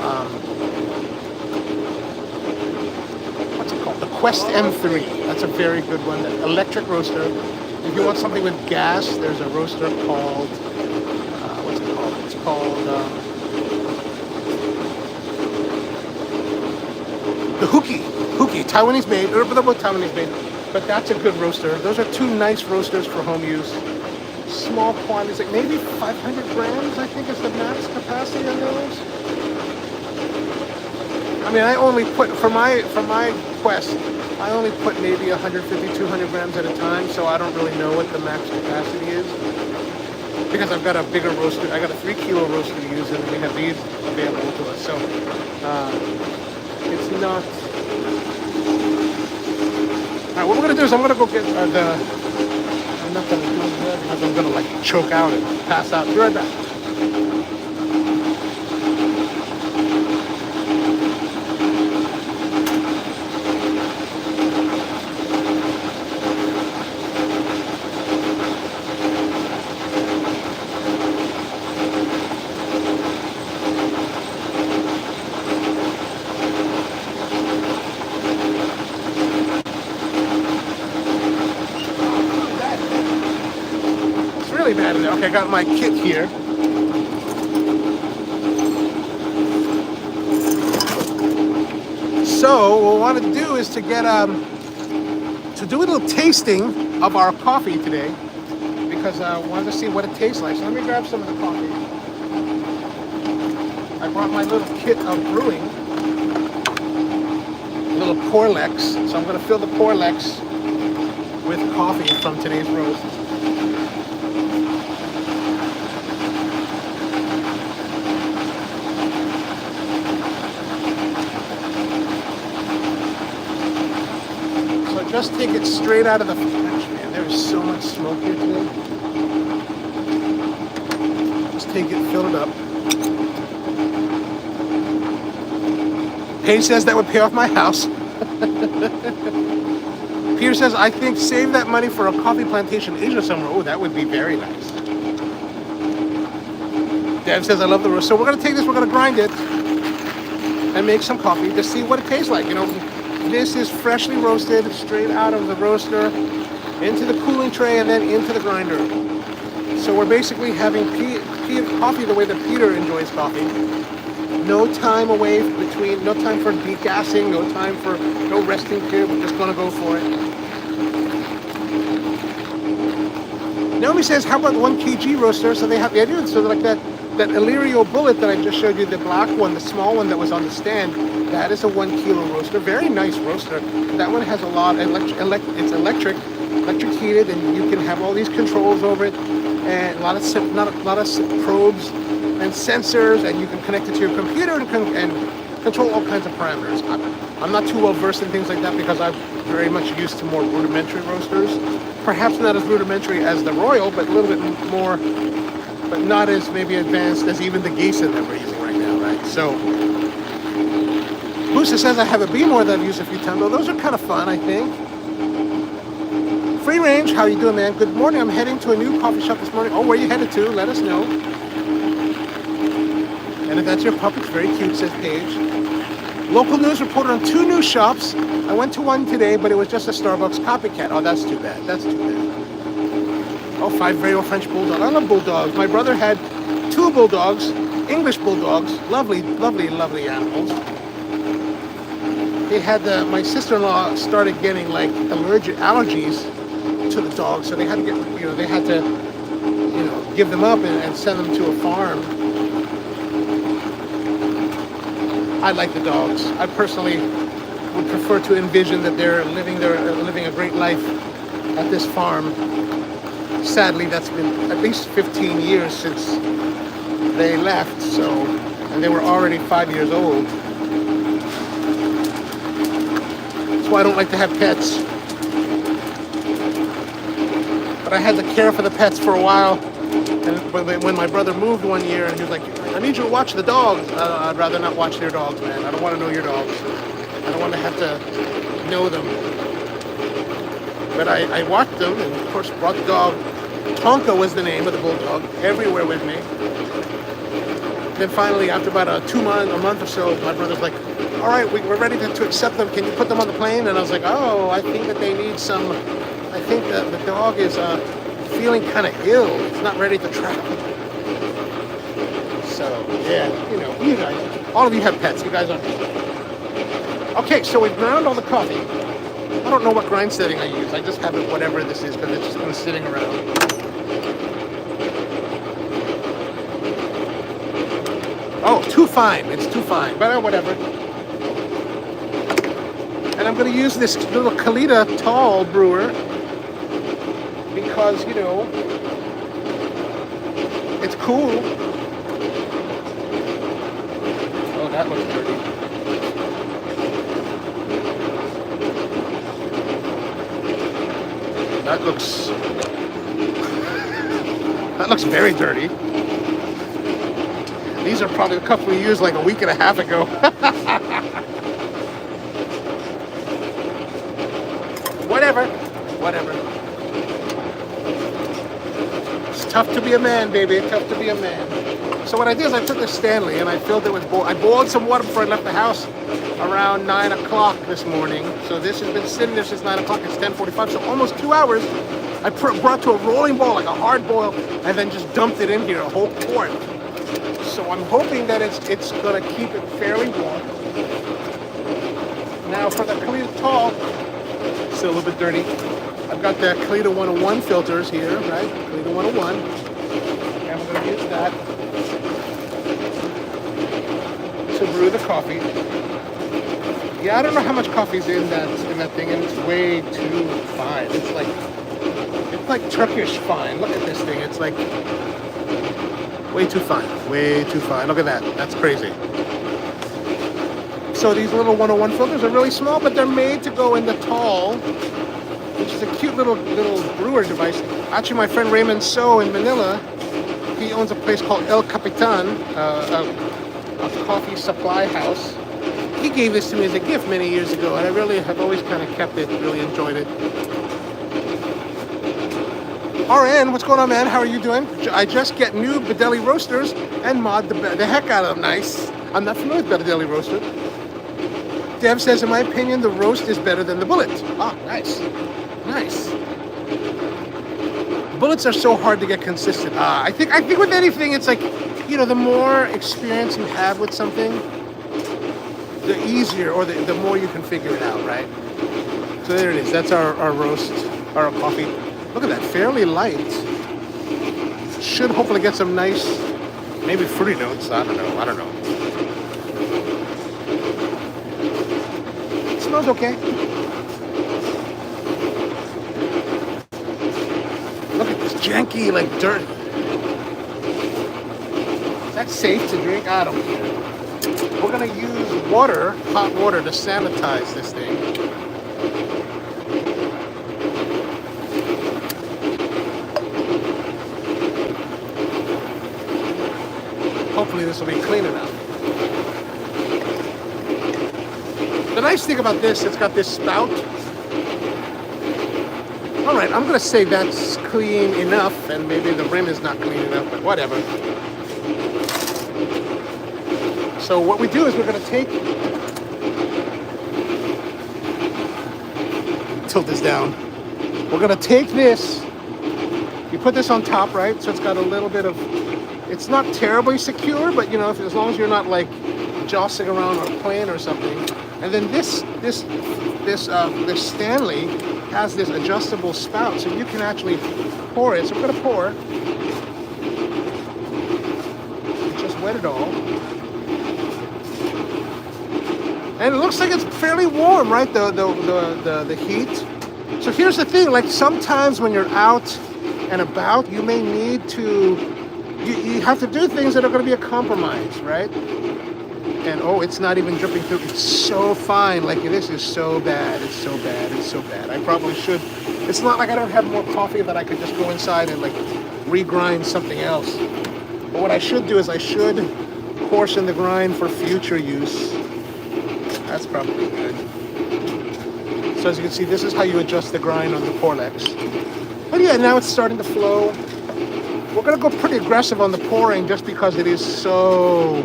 what's it called? The Quest M3. That's a very good one. That electric roaster. If you want something with gas, there's a roaster called, what's it called? It's called the Hookie, Taiwanese made, or they're both Taiwanese made, but that's a good roaster. Those are two nice roasters for home use. Small quantities, like maybe 500 grams, I think is the max capacity on those. I mean, I only put, for my Quest, I only put maybe 150, 200 grams at a time, so I don't really know what the max capacity is. Because I've got a bigger roaster, I got a 3 kilo roaster to use, and we have these available to us, so it's not. Alright, what we're going to do is I'm going to go get I'm not going to do that because I'm going to like choke out and pass out. Be right back. Bad in there. Okay, I got my kit here. So what we want to do is to get to do a little tasting of our coffee today, because I wanted to see what it tastes like. So let me grab some of the coffee. I brought my little kit of brewing, a little Porlex. So I'm going to fill the Porlex with coffee from today's roast. Just take it straight out of the fridge, man. There is so much smoke here today. Just take it, fill it up. Paige says that would pay off my house. Peter says, I think save that money for a coffee plantation in Asia somewhere. Oh, that would be very nice. Deb says, I love the roast. So we're going to take this, we're going to grind it and make some coffee to see what it tastes like. This is freshly roasted, straight out of the roaster, into the cooling tray, and then into the grinder. So we're basically having coffee the way that Peter enjoys coffee. No time away between, no time for degassing, no time for, no resting period. We're just going to go for it. Naomi says, how about 1 kg roaster? So they have the idea, so like that Illyrio Bullet that I just showed you, the black one, the small one that was on the stand, that is a 1 kilo roaster. Very nice roaster. That one has a lot, it's electric heated, and you can have all these controls over it, and a lot of probes and sensors, and you can connect it to your computer and control all kinds of parameters. I'm not too well versed in things like that because I'm very much used to more rudimentary roasters. Perhaps not as rudimentary as the Royal, but a little bit more, but not as maybe advanced as even the Geisa that we're using right now, right? So, Booster says I have a Beemore that I've used a few times. Well, those are kind of fun, I think. Free Range, how you doing, man? Good morning. I'm heading to a new coffee shop this morning. Oh, where are you headed to? Let us know. And if that's your pup, it's very cute, says Paige. Local news reported on 2 new shops. I went to one today, but it was just a Starbucks copycat. Oh, that's too bad. That's too bad. Oh, 5 very old French bulldogs. I love bulldogs. My brother had 2 bulldogs, English bulldogs. Lovely, lovely, lovely animals. They had my sister-in-law started getting like allergies to the dogs, so they had to get, give them up and send them to a farm. I like the dogs. I personally would prefer to envision that they're living a great life at this farm. Sadly, that's been at least 15 years since they left, and they were already 5 years old. So why I don't like to have pets. But I had to care for the pets for a while. And when my brother moved one year, and he was like, I need you to watch the dogs. I'd rather not watch your dogs, man. I don't want to know your dogs. I don't want to have to know them. But I watched them, and of course brought the dog. Tonka was the name of the bulldog, everywhere with me. Then finally, after about a month or so, my brother's like, all right, we're ready to accept them. Can you put them on the plane? And I was like, oh, I think that they need some, I think that the dog is feeling kind of ill. It's not ready to travel. So, yeah, you guys, all of you have pets. You guys are. Okay, so we've ground all the coffee. I don't know what grind setting I use. I just have it whatever this is because it's just been sitting around. Oh, too fine. It's too fine, but whatever. And I'm going to use this little Kalita tall brewer because, it's cool. Oh, that looks dirty. That looks very dirty. These are probably a couple we used like a week and a half ago. Whatever. It's tough to be a man, baby. Tough to be a man. So what I did is I took this Stanley and I filled it with I boiled some water before I left the house around 9 o'clock this morning. So this has been sitting there since 9 o'clock. It's 10:45, so almost 2 hours. I brought to a rolling boil, like a hard boil, and then just dumped it in here, a whole quart. So I'm hoping that it's going to keep it fairly warm. Now for the Kalita Tall, still a little bit dirty. I've got the Kalita 101 filters here, right? Kalita 101. And I'm going to use that to brew the coffee. Yeah, I don't know how much coffee's in that thing, and it's way too fine. It's like Turkish fine. Look at this thing. It's like way too fine. Way too fine. Look at that. That's crazy. So these little 101 filters are really small, but they're made to go in the tall, which is a cute little brewer device. Actually, my friend Raymond So in Manila, he owns a place called El Capitan, a coffee supply house. He gave this to me as a gift many years ago, and I really have always kind of kept it, really enjoyed it. RN, what's going on, man? How are you doing? I just get new Bedeli roasters and mod the heck out of them. Nice. I'm not familiar with Bedeli roaster. Dev says, in my opinion, the roast is better than the bullet. Ah, nice. Nice. Bullets are so hard to get consistent. I think with anything, it's like, the more experience you have with something, the easier or the more you can figure it out, right? So there it is. That's our roast, our coffee. Look at that, fairly light. Should hopefully get some nice, maybe fruity notes. I don't know. It smells okay. Look at this janky, like dirt. Is that safe to drink? I don't care. We're gonna use water, hot water, to sanitize this thing. Hopefully this will be clean enough. The nice thing about this, it's got this spout. All right, I'm gonna say that's clean enough, and maybe the rim is not clean enough, but whatever. So what we do is we're gonna tilt this down. We're gonna take this, you put this on top, right? So it's got a little bit of, it's not terribly secure, but as long as you're not like jostling around on a plane or something. And then this Stanley has this adjustable spout, so you can actually pour it. So we're gonna pour. Just wet it all. And it looks like it's fairly warm, right? The heat. So here's the thing, like sometimes when you're out and about, you may need to, you have to do things that are going to be a compromise, right? And oh, it's not even dripping through. It's so fine. Like, this is so bad. It's so bad. It's so bad. I probably should. It's not like I don't have more coffee that I could just go inside and like regrind something else. But what I should do is I should portion the grind for future use. That's probably good. So as you can see, this is how you adjust the grind on the Porlex. But yeah, now it's starting to flow. We're gonna go pretty aggressive on the pouring just because it is so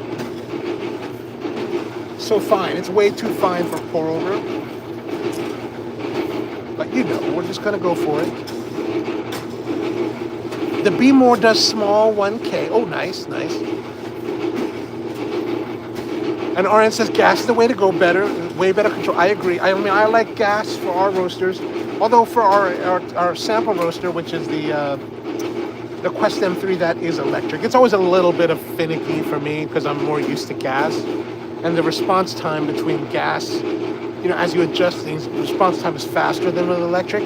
fine. It's way too fine for pour over. But you know, we're just gonna go for it. The Be More does small 1K. Oh, nice, nice. And RN says gas is the way to go, better, way better control. I agree. I mean, I like gas for our roasters. Although for our sample roaster, which is the Quest M3, that is electric. It's always a little bit of finicky for me because I'm more used to gas. And the response time between gas, you know, as you adjust things, the response time is faster than with electric.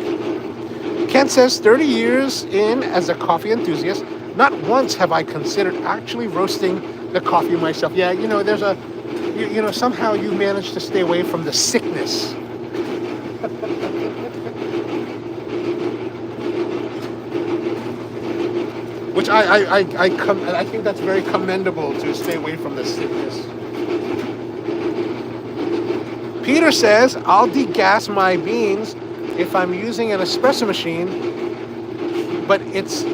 Ken says, 30 years in as a coffee enthusiast, not once have I considered actually roasting the coffee myself. Yeah, you know, there's you know, somehow you manage to stay away from the sickness. Which I think that's very commendable, to stay away from the sickness. Peter says, I'll degas my beans if I'm using an espresso machine, but it's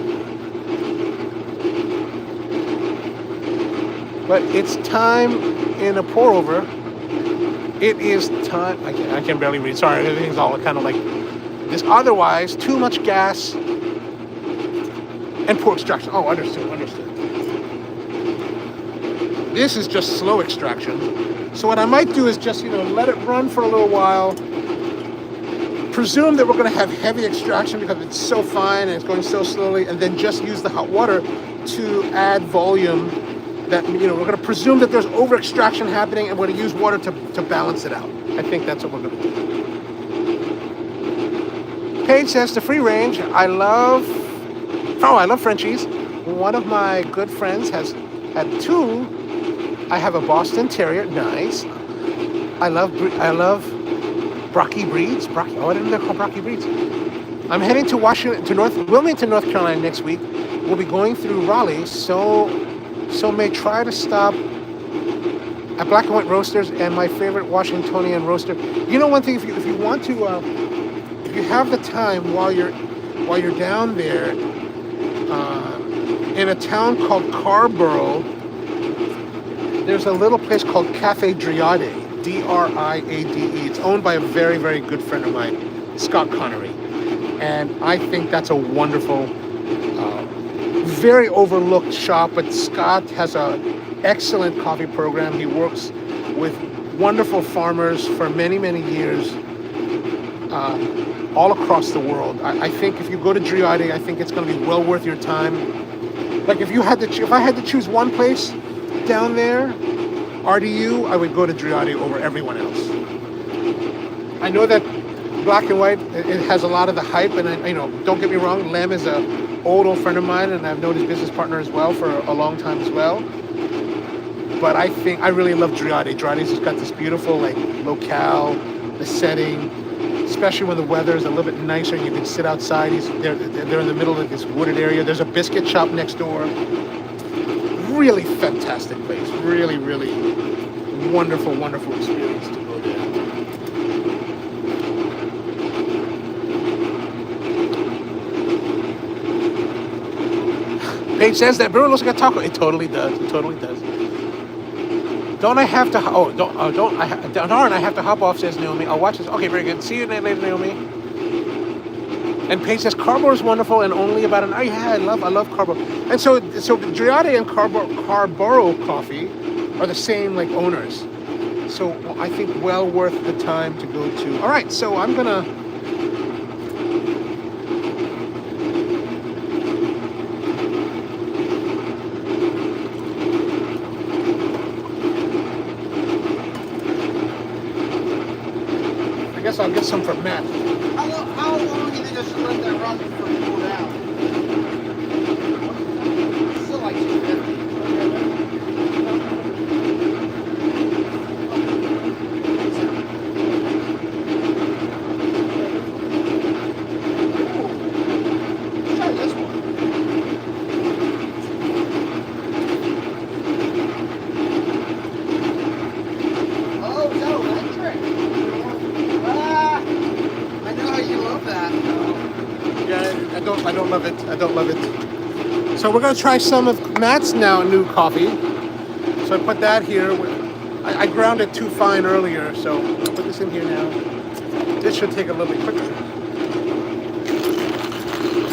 time in a pour over. It is time. I can barely read. Sorry, everything's all kind of like this. Otherwise, too much gas and pour extraction. Oh, understood. This is just slow extraction. So what I might do is just, you know, let it run for a little while. Presume that we're going to have heavy extraction because it's so fine and it's going so slowly, and then just use the hot water to add volume. That, you know, we're going to presume that there's over extraction happening, and we're going to use water to balance it out. I think that's what we're going to do. Paige says, the free range, I love Frenchies. One of my good friends has had 2. I have a Boston Terrier. Nice. I love Brocky breeds. I didn't know they're called Brocky breeds. I'm heading to Wilmington, North Carolina next week. We'll be going through Raleigh, so may try to stop at Black and White Roasters and my favorite Washingtonian roaster. You know, one thing, if you want to, if you have the time while you're down there, in a town called Carborough, there's a little place called Cafe Driade, D-R-I-A-D-E. It's owned by a very, very good friend of mine, Scott Connery. And I think that's a wonderful, very overlooked shop, but Scott has an excellent coffee program. He works with wonderful farmers for many, many years, all across the world. I think if you go to Driade, I think it's going to be well worth your time. Like if I had to choose one place down there, RDU, I would go to Driade over everyone else. I know that Black and White, it has a lot of the hype, and don't get me wrong, Lem is a old friend of mine, and I've known his business partner as well for a long time as well. But I think I really love Driade. Driade's just got this beautiful locale, the setting, especially when the weather is a little bit nicer and you can sit outside. They're in the middle of this wooded area. There's a biscuit shop next door. Really fantastic place. Really, really wonderful, wonderful experience to go there. Paige says that brewer looks like a taco. It totally does. It totally does. Don't I have to? Darn, I have to hop off, says Naomi. I'll watch this. Okay, very good. See you later, Naomi. And Paige says Carborough is wonderful and only about an hour. Yeah, I love Carborough. And so Driade and Carborough Coffee are the same owners. So I think well worth the time to go to. All right, so I'm gonna. I guess I'll get some for Matt. How long do you think I should let that run before you cool down? Still like 250. So we're gonna try some of Matt's now new coffee. So I put that here. I ground it too fine earlier, so I'll put this in here now. This should take a little bit quicker.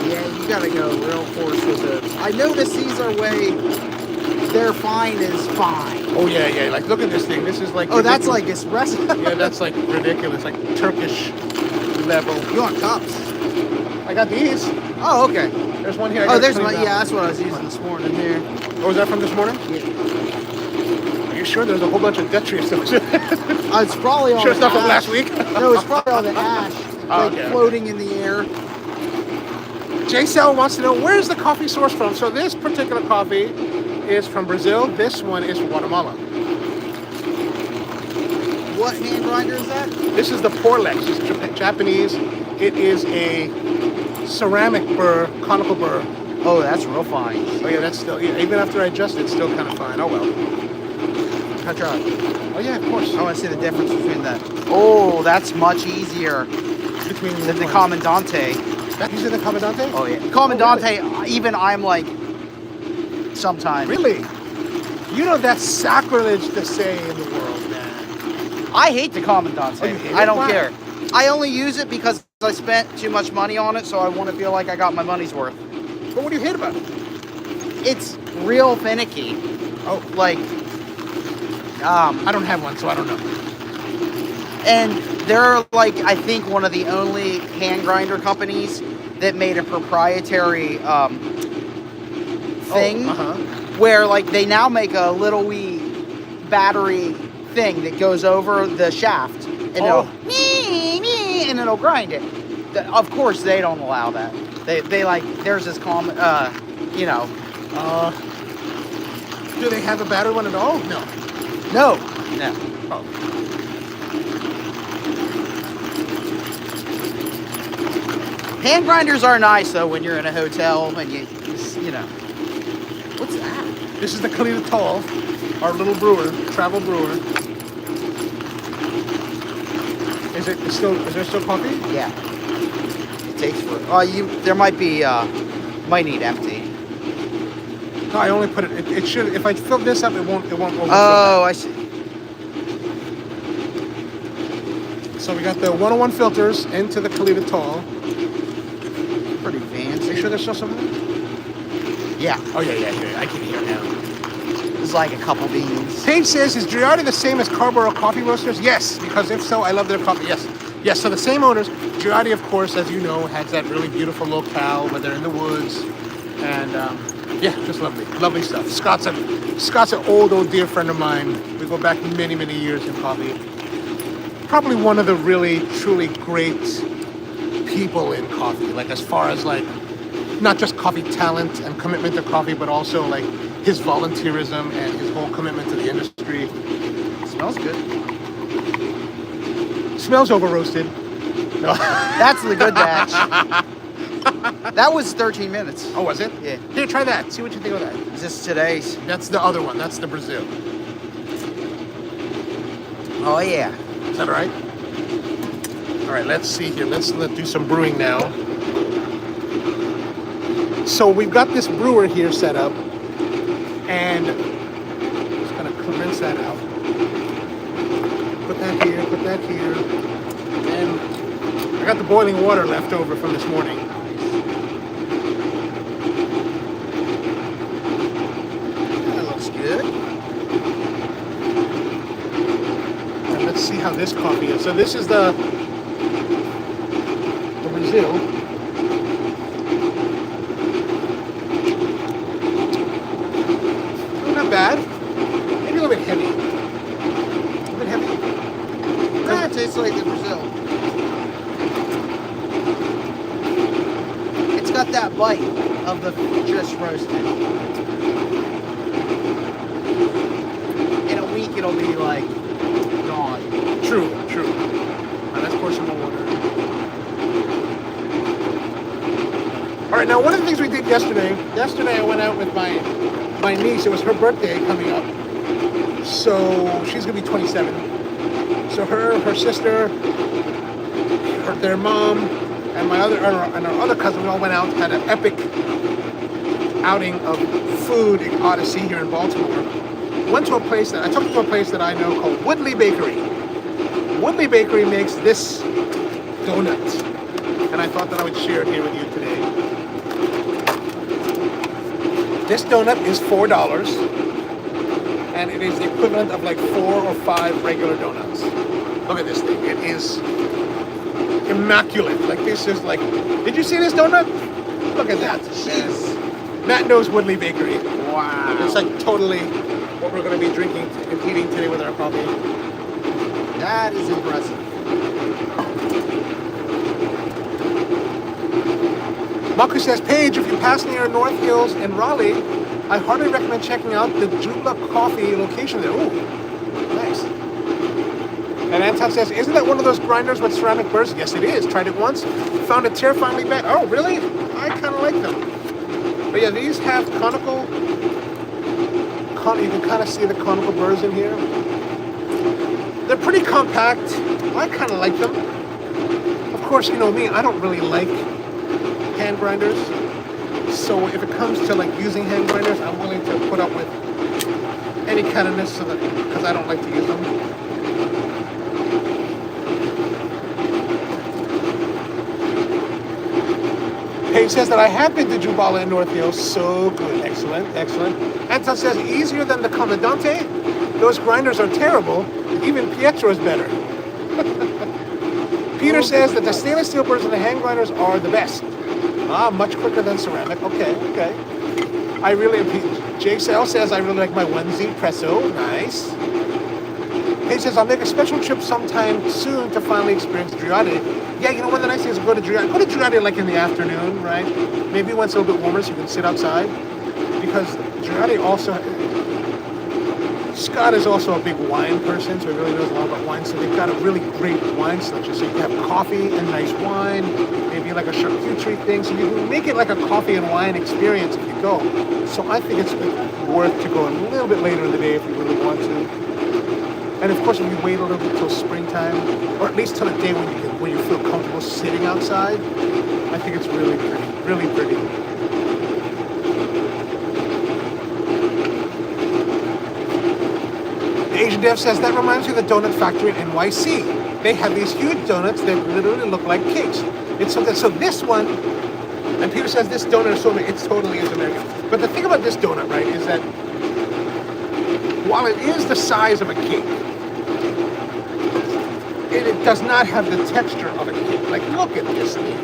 Yeah, you gotta go real coarse with it. I noticed these are way, their fine is fine. Oh yeah, yeah. Like look at this thing. This is like. Oh, that's like espresso. Yeah, that's like ridiculous. Like Turkish level. You want cups? I got these. Oh, okay. There's one here. I Oh, gotta there's clean one. out. Yeah, that's what I was using this morning here. Oh, was that from this morning? Yeah. Are you sure there's a whole bunch of Detria stuff? It's probably all Sure, the stuff from ash. last week. No, it's probably all the ash, like okay. floating in the air. J-Cell wants to know where's the coffee sourced from. So this particular coffee is from Brazil. This one is from Guatemala. What hand grinder is that? This is the Porlex. It's Japanese. It is a ceramic burr, conical burr. Oh, that's real fine. Oh yeah, that's still, yeah, even after I adjust it, it's still kind of fine. Oh well. I tried. Oh yeah, of course. I want to see the difference between that. Oh, that's much easier Between than the ones. Commandante. These are the Commandante? Oh yeah, Commandante. Even I'm like, sometimes. Really? You know that's sacrilege to say in the world, man. I hate the Commandante. Oh, you hate I it? don't Why? care. I only use it because I spent too much money on it, so I want to feel like I got my money's worth. But what do you hate about it? It's real finicky. Oh, Like, I don't have one, so I don't know. and they're like, I think one of the only hand grinder companies that made a proprietary thing where like they now make a little wee battery thing that goes over the shaft and it'll and it'll grind it. Of course they don't allow that. They like, there's this common, you know. Do they have a battery one at all? No. No. Oh. Hand grinders are nice though when you're in a hotel and you know. What's that? This is the Kalita Tall, our little brewer, travel brewer. Is there still coffee? Yeah. It takes for. Oh, there might be. Might need empty. No, I only put it. It should. If I fill this up, it won't overfill. Oh, I see. So we got the 101 filters into the Kalita Tall. Pretty Are fancy. you sure there's still some? Yeah. Oh yeah. I can hear now. It's like a couple beans. Paige says, is Giardi the same as Carborough Coffee Roasters? Yes, because if so, I love their coffee. Yes. So the same owners. Giardi, of course, as you know, has that really beautiful locale where they're in the woods, and yeah, just lovely stuff. Scott's an old dear friend of mine. We go back many years in coffee. Probably one of the really truly great people in coffee. Like as far as like not just coffee talent and commitment to coffee, but also like his volunteerism and his whole commitment to the industry. Smells good. Smells over roasted. No. That's the good batch. That was 13 minutes. Oh, was it? Yeah. Here, try that. See what you think of that. Is this today's? That's the other one. That's the Brazil. Oh yeah. Is that all right? All right, let's see here. Let's do some brewing now. So we've got this brewer here set up, and just gonna rinse that out. Put that here, and I got the boiling water left over from this morning. That looks good. And let's see how this coffee is. So this is the Brazil. Not bad. Maybe a little bit heavy. A bit heavy. It tastes like the Brazil. It's got that bite of the just roasted. In a week it'll be like gone. True. Now let's pour some more water. All right, now one of the things we did yesterday I went out with my niece. It was her birthday coming up. So she's gonna be 27. So her sister, their mom, and our other cousin, we all went out, had an epic outing of food odyssey here in Baltimore. Went to a place that I took to a place that I know called Woodley Bakery. Woodley Bakery makes this donut, and I thought that I would share it here with you today. This donut is $4, and it is the equivalent of like 4 or 5 regular donuts. Look at this thing. It is immaculate. Like this is like, did you see this donut? Look at that. Yes. Matt knows Woodley Bakery. Wow. It's like totally what we're going to be drinking and eating today with our coffee. That is impressive. Marcus says, Paige, if you pass near North Hills in Raleigh, I heartily recommend checking out the Jubla Coffee location there. Ooh, nice. And Anton says, isn't that one of those grinders with ceramic burrs? Yes, it is. Tried it once. Found it terrifyingly bad. Oh, really? I kind of like them. But yeah, these have conical. You can kind of see the conical burrs in here. They're pretty compact. I kind of like them. Of course, you know me, I don't really like hand grinders. So if it comes to like using hand grinders, I'm willing to put up with any kind of mess because I don't like to use them. Paige says that I have been to Jubala in North Hills. So good. Excellent, excellent. Anton says easier than the Comandante. Those grinders are terrible. Even Pietro's better. Peter says that the stainless steel burrs and the hand grinders are the best. Much quicker than ceramic. Okay, okay. I really, JSL says I really like my onesie Presso. Nice. He says I'll make a special trip sometime soon to finally experience Driade. Yeah, you know one of the nice things is go to Driade. Go to Driade like in the afternoon, right? Maybe when it's a little bit warmer so you can sit outside. Because Driade also, Scott is also a big wine person, so he really knows a lot about wine. So they've got a really great wine selection. So you can have coffee and nice wine, maybe like a charcuterie thing. So you can make it like a coffee and wine experience if you go. So I think it's worth to go a little bit later in the day if you really want to. And of course, if you wait a little bit till springtime, or at least till a day when you feel comfortable sitting outside, I think it's really pretty, really pretty. Asian Dev says, that reminds me of the donut factory in NYC. They have these huge donuts that literally look like cakes. It's something, so this one, and Peter says this donut is so it totally is American. But the thing about this donut, right, is that while it is the size of a cake, it does not have the texture of a cake. Like, look at this thing.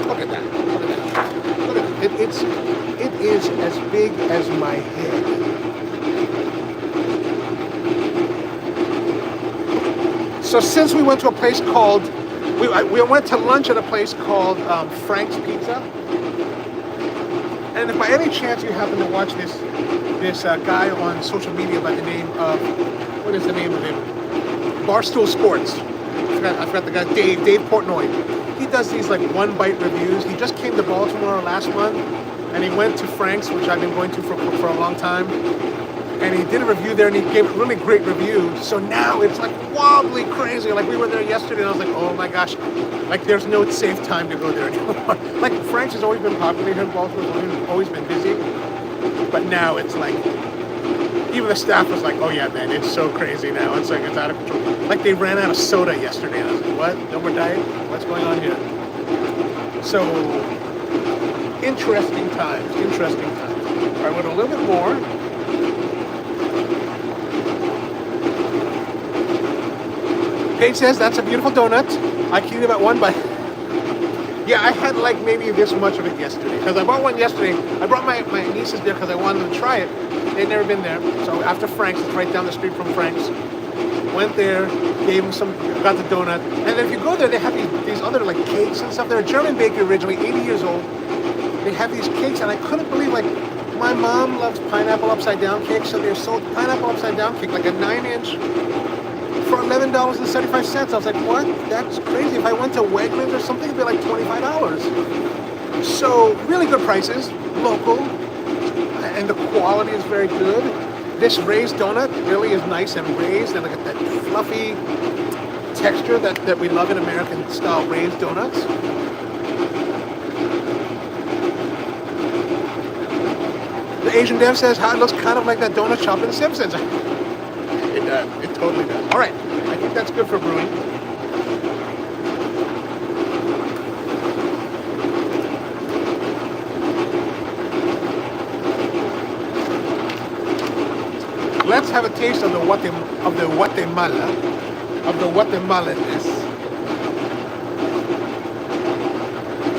Look at that. Look at that. Look at it. It is as big as my head. So since we went to a place called, we went to lunch at a place called Frank's Pizza. And if by any chance you happen to watch this guy on social media by the name of, what is the name of him? Barstool Sports. I forgot the guy, Dave Portnoy. He does these like one-bite reviews. He just came to Baltimore last month, and he went to Frank's, which I've been going to for a long time. And he did a review there, and he gave a really great review. So now it's like wildly crazy. Like we were there yesterday, and I was like, oh my gosh, like there's no safe time to go there anymore. Like Frank's has always been popular here in Baltimore, it's always been busy. But now it's like, even the staff was like, oh yeah, man, it's so crazy now. It's like, it's out of control. Like they ran out of soda yesterday. I was like, what? No more diet? What's going on here? So, interesting times, interesting times. All right, with a little bit more. Paige says, that's a beautiful donut. I can eat about one bite. Yeah, I had like maybe this much of it yesterday. Because I bought one yesterday. I brought my nieces there because I wanted them to try it. They'd never been there. So after Frank's, it's right down the street from Frank's. Went there, gave them some, got the donut. And then if you go there, they have these other like cakes and stuff. They're a German bakery originally, 80 years old. They have these cakes, and I couldn't believe, like, my mom loves pineapple upside down cakes, so they sold pineapple upside down cake, like a 9-inch, for $11.75. I was like, what? That's crazy. If I went to Wegmans or something, it'd be like $25. So really good prices, local, and the quality is very good. This raised donut really is nice and raised, and look at that fluffy texture that we love in American style raised donuts. Asian Dev says how it looks kind of like that donut shop in The Simpsons. It does. It totally does. All right. I think that's good for brewing. Let's have a taste of the Guatemala. Of the Guatemalaness.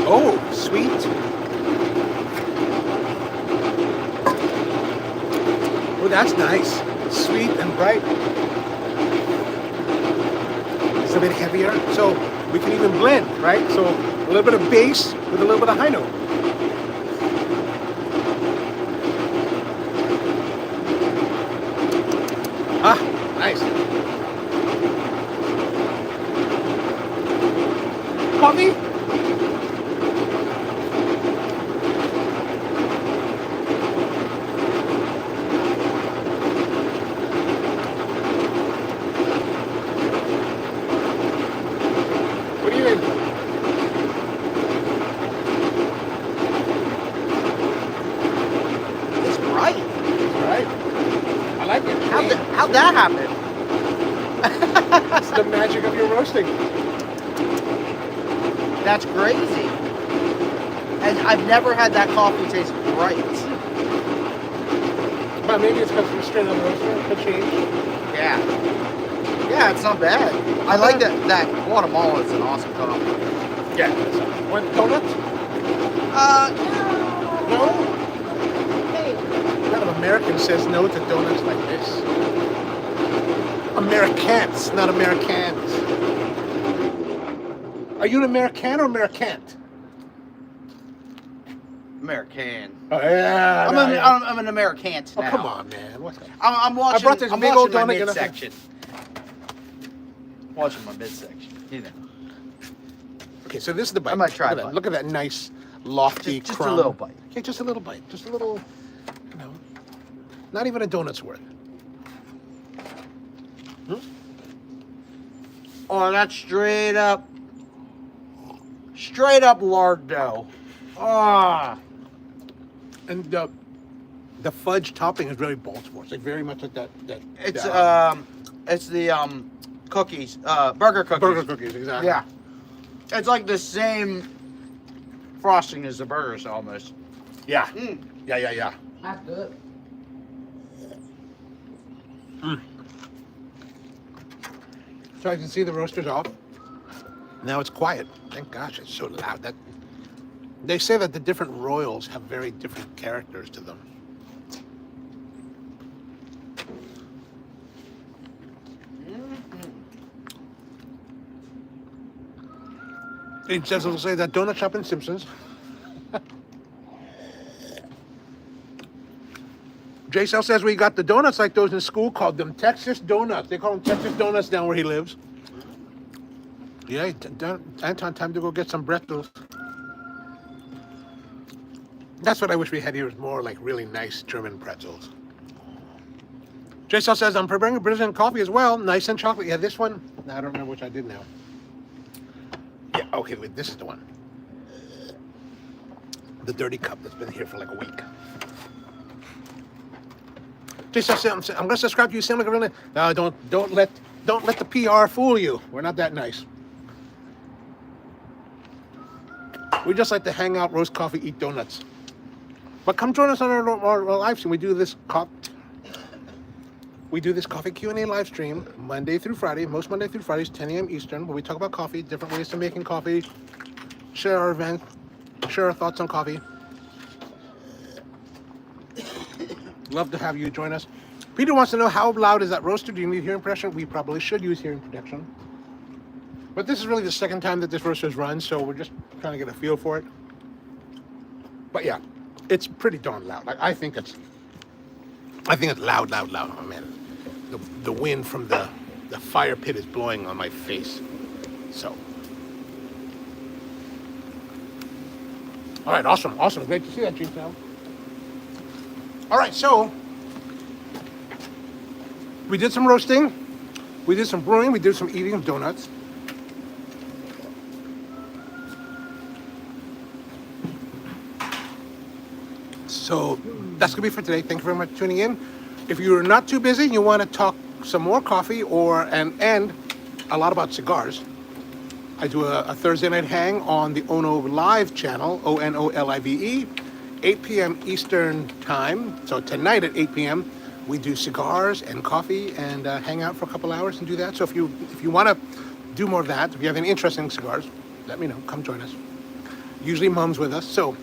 Oh, sweet. Oh, that's nice. Sweet and bright. It's a bit heavier, so we can even blend, right? So a little bit of bass with a little bit of high note. Ah, nice. Coffee? What do you think? It's bright. Right? I like it. How'd that happen? It's the magic of your roasting. That's crazy. And I've never had that coffee taste bright. But maybe it's because it's straight on the roaster. It could change. Yeah. Yeah, it's not bad. I like that Guatemala is an awesome coffee. Yeah. What, donuts? No? What kind of American says no to donuts like this? Americans, not Americans. Are you an American or Americant? American. Oh, yeah. I'm an American Oh, now. come on, man. What's that? I'm watching. I brought this I'm big watching old my donut. midsection. Watching my midsection. You know. Okay, so this is the bite. I might try Look a at that. bite. Look at that nice, lofty Just crumb. a little bite. Okay, just a little bite. Just a little, you know, not even a donut's worth. Oh, that's straight up lard dough. Ah. And the fudge topping is really Baltimore. It's like very much like that. It's the cookies, burger cookies. Burger cookies, exactly. Yeah. It's like the same frosting as the burgers almost. Yeah. Mm. Yeah. That's good. So I can see the roaster's off. Now it's quiet. Thank gosh, it's so loud. That they say that the different royals have very different characters to them. It says it'll say that donut shop in Simpsons. J-Cell says we got the donuts like those in school, called them Texas donuts. They call them Texas donuts down where he lives. Yeah, Anton, time to go get some pretzels. That's what I wish we had here, is more like really nice German pretzels. J-Cell says, I'm preparing a Brazilian coffee as well. Nice and chocolate. Yeah, this one, I don't remember which I did now. Yeah, okay, wait, this is the one. The dirty cup that's been here for like a week. J-Cell says, I'm gonna subscribe to you, Sam, like a really. No, don't let the PR fool you. We're not that nice. We just like to hang out, roast coffee, eat donuts. But come join us on our live stream. We do this coffee Q&A live stream Monday through Friday. Most Monday through Fridays, 10 a.m. Eastern, where we talk about coffee, different ways to making coffee, share our event, share our thoughts on coffee. Love to have you join us. Peter wants to know, how loud is that roaster? Do you need hearing protection? We probably should use hearing protection. But this is really the second time that this roaster is run, so we're just trying to get a feel for it. But yeah, it's pretty darn loud. Like, I think it's loud. Oh man, the wind from the fire pit is blowing on my face. So, all right, awesome. Great to see that, G-Town. All right, so we did some roasting, we did some brewing, we did some eating of donuts. So that's gonna be for today. Thank you very much for tuning in. If you're not too busy, you want to talk some more coffee and a lot about cigars, I do a Thursday night hang on the Ono Live channel, ONOLIVE, 8 p.m. Eastern time. So tonight at 8 p.m. we do cigars and coffee and hang out for a couple hours and do that. So if you want to do more of that, if you have any interest in cigars, let me know. Come join us. Usually Mom's with us. So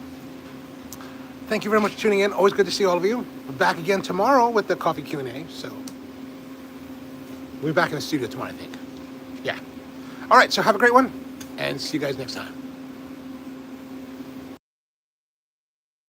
thank you very much for tuning in. Always good to see all of you. We're back again tomorrow with the coffee Q&A. So we'll be back in the studio tomorrow, I think. Yeah. All right, so have a great one, and see you guys next time.